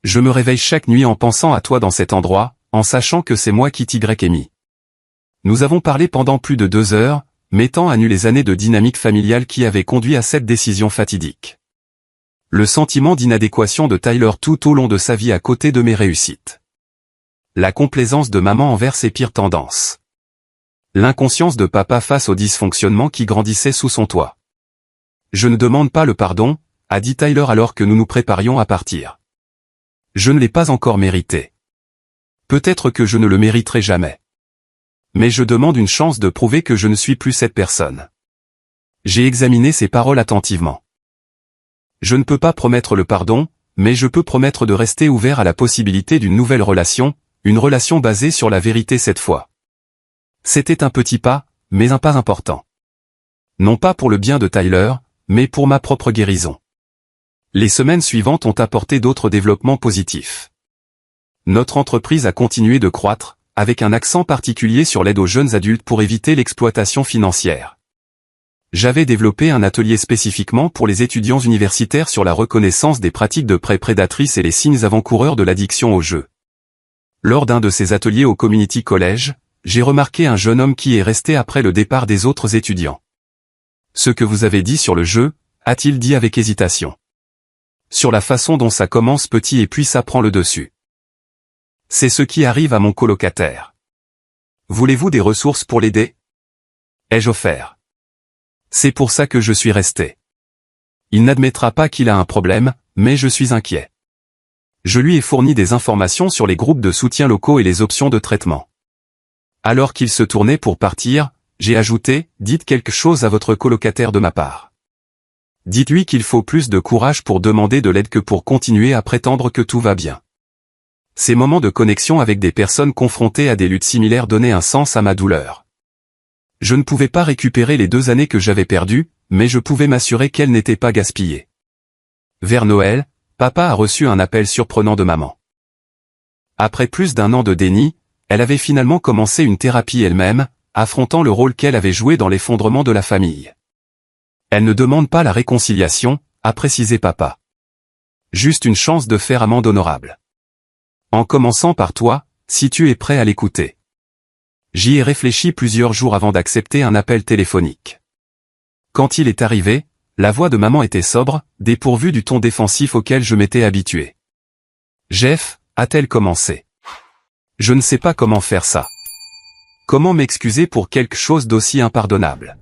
Je me réveille chaque nuit en pensant à toi dans cet endroit, en sachant que c'est moi qui t'y ai mis. Nous avons parlé pendant plus de 2 heures, mettant à nu les années de dynamique familiale qui avaient conduit à cette décision fatidique. Le sentiment d'inadéquation de Tyler tout au long de sa vie à côté de mes réussites. La complaisance de maman envers ses pires tendances. L'inconscience de papa face au dysfonctionnement qui grandissait sous son toit. Je ne demande pas le pardon, a dit Tyler alors que nous nous préparions à partir. Je ne l'ai pas encore mérité. Peut-être que je ne le mériterai jamais. Mais je demande une chance de prouver que je ne suis plus cette personne. J'ai examiné ses paroles attentivement. Je ne peux pas promettre le pardon, mais je peux promettre de rester ouvert à la possibilité d'une nouvelle relation, une relation basée sur la vérité cette fois. C'était un petit pas, mais un pas important. Non pas pour le bien de Tyler, mais pour ma propre guérison. Les semaines suivantes ont apporté d'autres développements positifs. Notre entreprise a continué de croître, avec un accent particulier sur l'aide aux jeunes adultes pour éviter l'exploitation financière. J'avais développé un atelier spécifiquement pour les étudiants universitaires sur la reconnaissance des pratiques de prêt prédatrices et les signes avant-coureurs de l'addiction au jeu. Lors d'un de ces ateliers au Community College, j'ai remarqué un jeune homme qui est resté après le départ des autres étudiants. Ce que vous avez dit sur le jeu, a-t-il dit avec hésitation. Sur la façon dont ça commence petit et puis ça prend le dessus. C'est ce qui arrive à mon colocataire. Voulez-vous des ressources pour l'aider? Ai-je offert? C'est pour ça que je suis resté. Il n'admettra pas qu'il a un problème, mais je suis inquiet. Je lui ai fourni des informations sur les groupes de soutien locaux et les options de traitement. Alors qu'il se tournait pour partir, j'ai ajouté, dites quelque chose à votre colocataire de ma part. Dites-lui qu'il faut plus de courage pour demander de l'aide que pour continuer à prétendre que tout va bien. Ces moments de connexion avec des personnes confrontées à des luttes similaires donnaient un sens à ma douleur. Je ne pouvais pas récupérer les 2 années que j'avais perdues, mais je pouvais m'assurer qu'elles n'étaient pas gaspillées. Vers Noël, papa a reçu un appel surprenant de maman. Après plus d'1 an de déni, elle avait finalement commencé une thérapie elle-même, affrontant le rôle qu'elle avait joué dans l'effondrement de la famille. Elle ne demande pas la réconciliation, a précisé papa. Juste une chance de faire amende honorable. En commençant par toi, si tu es prêt à l'écouter. J'y ai réfléchi plusieurs jours avant d'accepter un appel téléphonique. Quand il est arrivé, la voix de maman était sobre, dépourvue du ton défensif auquel je m'étais habitué. Jeff, a-t-elle commencé. Je ne sais pas comment faire ça. Comment m'excuser pour quelque chose d'aussi impardonnable?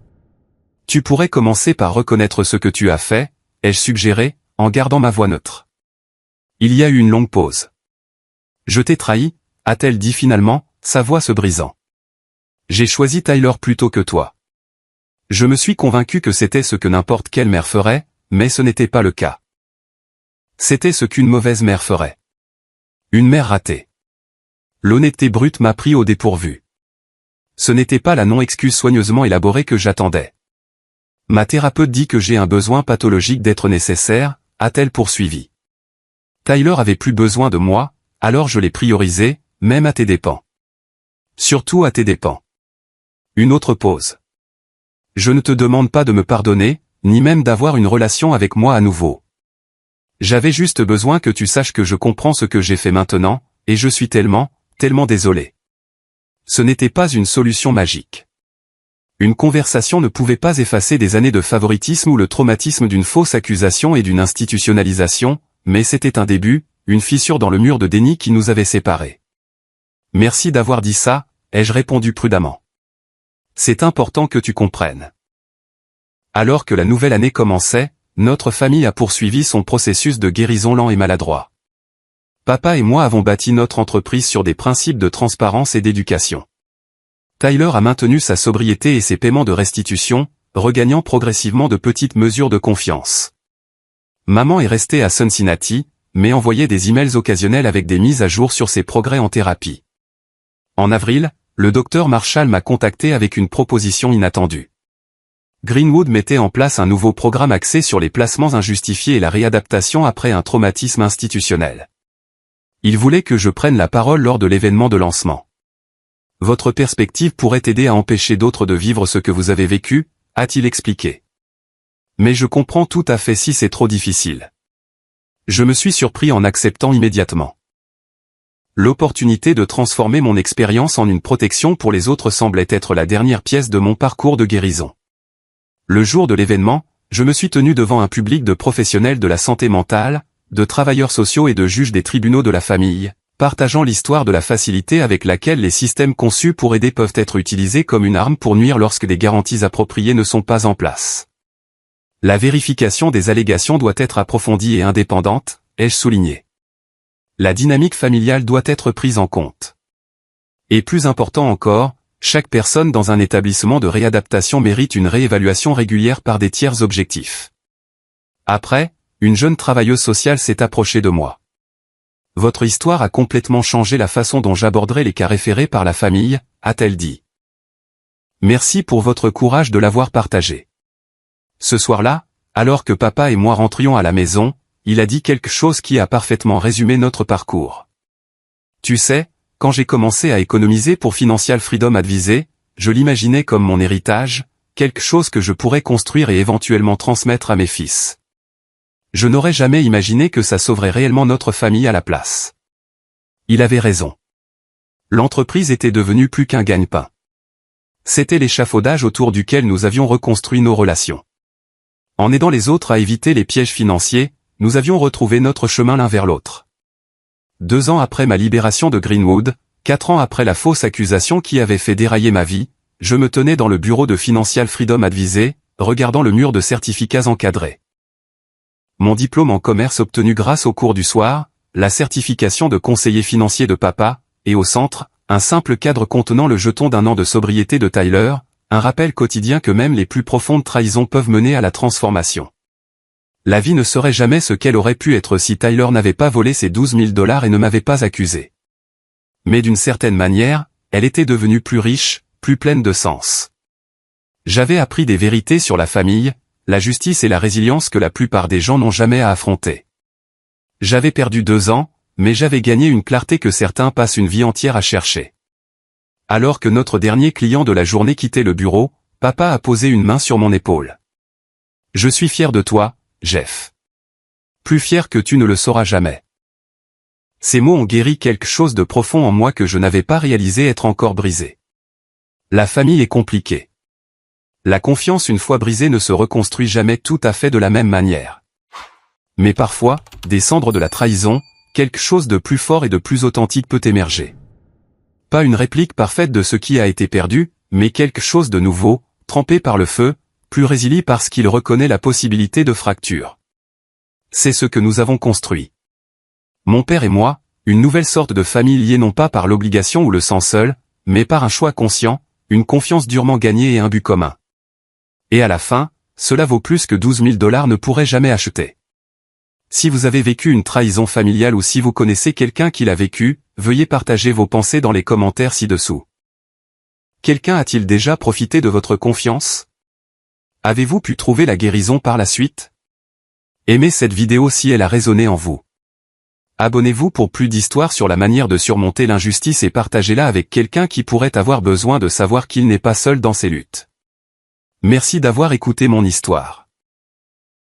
Tu pourrais commencer par reconnaître ce que tu as fait, ai-je suggéré, en gardant ma voix neutre. Il y a eu une longue pause. Je t'ai trahi, a-t-elle dit finalement, sa voix se brisant. J'ai choisi Tyler plutôt que toi. Je me suis convaincu que c'était ce que n'importe quelle mère ferait, mais ce n'était pas le cas. C'était ce qu'une mauvaise mère ferait. Une mère ratée. L'honnêteté brute m'a pris au dépourvu. Ce n'était pas la non-excuse soigneusement élaborée que j'attendais. Ma thérapeute dit que j'ai un besoin pathologique d'être nécessaire, a-t-elle poursuivi. Tyler avait plus besoin de moi, alors je l'ai priorisé, même à tes dépens. Surtout à tes dépens. Une autre pause. Je ne te demande pas de me pardonner, ni même d'avoir une relation avec moi à nouveau. J'avais juste besoin que tu saches que je comprends ce que j'ai fait maintenant, et je suis tellement désolé. Ce n'était pas une solution magique. Une conversation ne pouvait pas effacer des années de favoritisme ou le traumatisme d'une fausse accusation et d'une institutionnalisation, mais c'était un début, une fissure dans le mur de déni qui nous avait séparés. Merci d'avoir dit ça, ai-je répondu prudemment. C'est important que tu comprennes. Alors que la nouvelle année commençait, notre famille a poursuivi son processus de guérison lent et maladroit. Papa et moi avons bâti notre entreprise sur des principes de transparence et d'éducation. Tyler a maintenu sa sobriété et ses paiements de restitution, regagnant progressivement de petites mesures de confiance. Maman est restée à Cincinnati, mais envoyait des emails occasionnels avec des mises à jour sur ses progrès en thérapie. En avril, le docteur Marshall m'a contacté avec une proposition inattendue. Greenwood mettait en place un nouveau programme axé sur les placements injustifiés et la réadaptation après un traumatisme institutionnel. Il voulait que je prenne la parole lors de l'événement de lancement. Votre perspective pourrait aider à empêcher d'autres de vivre ce que vous avez vécu, a-t-il expliqué. Mais je comprends tout à fait si c'est trop difficile. Je me suis surpris en acceptant immédiatement. L'opportunité de transformer mon expérience en une protection pour les autres semblait être la dernière pièce de mon parcours de guérison. Le jour de l'événement, je me suis tenu devant un public de professionnels de la santé mentale, de travailleurs sociaux et de juges des tribunaux de la famille, partageant l'histoire de la facilité avec laquelle les systèmes conçus pour aider peuvent être utilisés comme une arme pour nuire lorsque des garanties appropriées ne sont pas en place. La vérification des allégations doit être approfondie et indépendante, ai-je souligné. La dynamique familiale doit être prise en compte. Et plus important encore, chaque personne dans un établissement de réadaptation mérite une réévaluation régulière par des tiers objectifs. Après, une jeune travailleuse sociale s'est approchée de moi. Votre histoire a complètement changé la façon dont j'aborderai les cas référés par la famille, a-t-elle dit. Merci pour votre courage de l'avoir partagé. Ce soir-là, alors que papa et moi rentrions à la maison, il a dit quelque chose qui a parfaitement résumé notre parcours. Tu sais, quand j'ai commencé à économiser pour Financial Freedom Advisor, je l'imaginais comme mon héritage, quelque chose que je pourrais construire et éventuellement transmettre à mes fils. Je n'aurais jamais imaginé que ça sauverait réellement notre famille à la place. Il avait raison. L'entreprise était devenue plus qu'un gagne-pain. C'était l'échafaudage autour duquel nous avions reconstruit nos relations. En aidant les autres à éviter les pièges financiers, nous avions retrouvé notre chemin l'un vers l'autre. 2 ans après ma libération de Greenwood, 4 ans après la fausse accusation qui avait fait dérailler ma vie, je me tenais dans le bureau de Financial Freedom Advisor, regardant le mur de certificats encadrés. Mon diplôme en commerce obtenu grâce au cours du soir, la certification de conseiller financier de papa, et au centre, un simple cadre contenant le jeton d'1 an de sobriété de Tyler, un rappel quotidien que même les plus profondes trahisons peuvent mener à la transformation. La vie ne serait jamais ce qu'elle aurait pu être si Tyler n'avait pas volé ses $12 000 et ne m'avait pas accusé. Mais d'une certaine manière, elle était devenue plus riche, plus pleine de sens. J'avais appris des vérités sur la famille, la justice et la résilience que la plupart des gens n'ont jamais à affronter. J'avais perdu 2 ans, mais j'avais gagné une clarté que certains passent une vie entière à chercher. Alors que notre dernier client de la journée quittait le bureau, papa a posé une main sur mon épaule. Je suis fier de toi, Jeff. Plus fier que tu ne le sauras jamais. Ces mots ont guéri quelque chose de profond en moi que je n'avais pas réalisé être encore brisé. La famille est compliquée. La confiance une fois brisée ne se reconstruit jamais tout à fait de la même manière. Mais parfois, des cendres de la trahison, quelque chose de plus fort et de plus authentique peut émerger. Pas une réplique parfaite de ce qui a été perdu, mais quelque chose de nouveau, trempé par le feu, plus résilient parce qu'il reconnaît la possibilité de fracture. C'est ce que nous avons construit. Mon père et moi, une nouvelle sorte de famille liée non pas par l'obligation ou le sang seul, mais par un choix conscient, une confiance durement gagnée et un but commun. Et à la fin, cela vaut plus que 12 000 $ ne pourrait jamais acheter. Si vous avez vécu une trahison familiale ou si vous connaissez quelqu'un qui l'a vécu, veuillez partager vos pensées dans les commentaires ci-dessous. Quelqu'un a-t-il déjà profité de votre confiance? Avez-vous pu trouver la guérison par la suite? Aimez cette vidéo si elle a résonné en vous. Abonnez-vous pour plus d'histoires sur la manière de surmonter l'injustice et partagez-la avec quelqu'un qui pourrait avoir besoin de savoir qu'il n'est pas seul dans ses luttes. Merci d'avoir écouté mon histoire.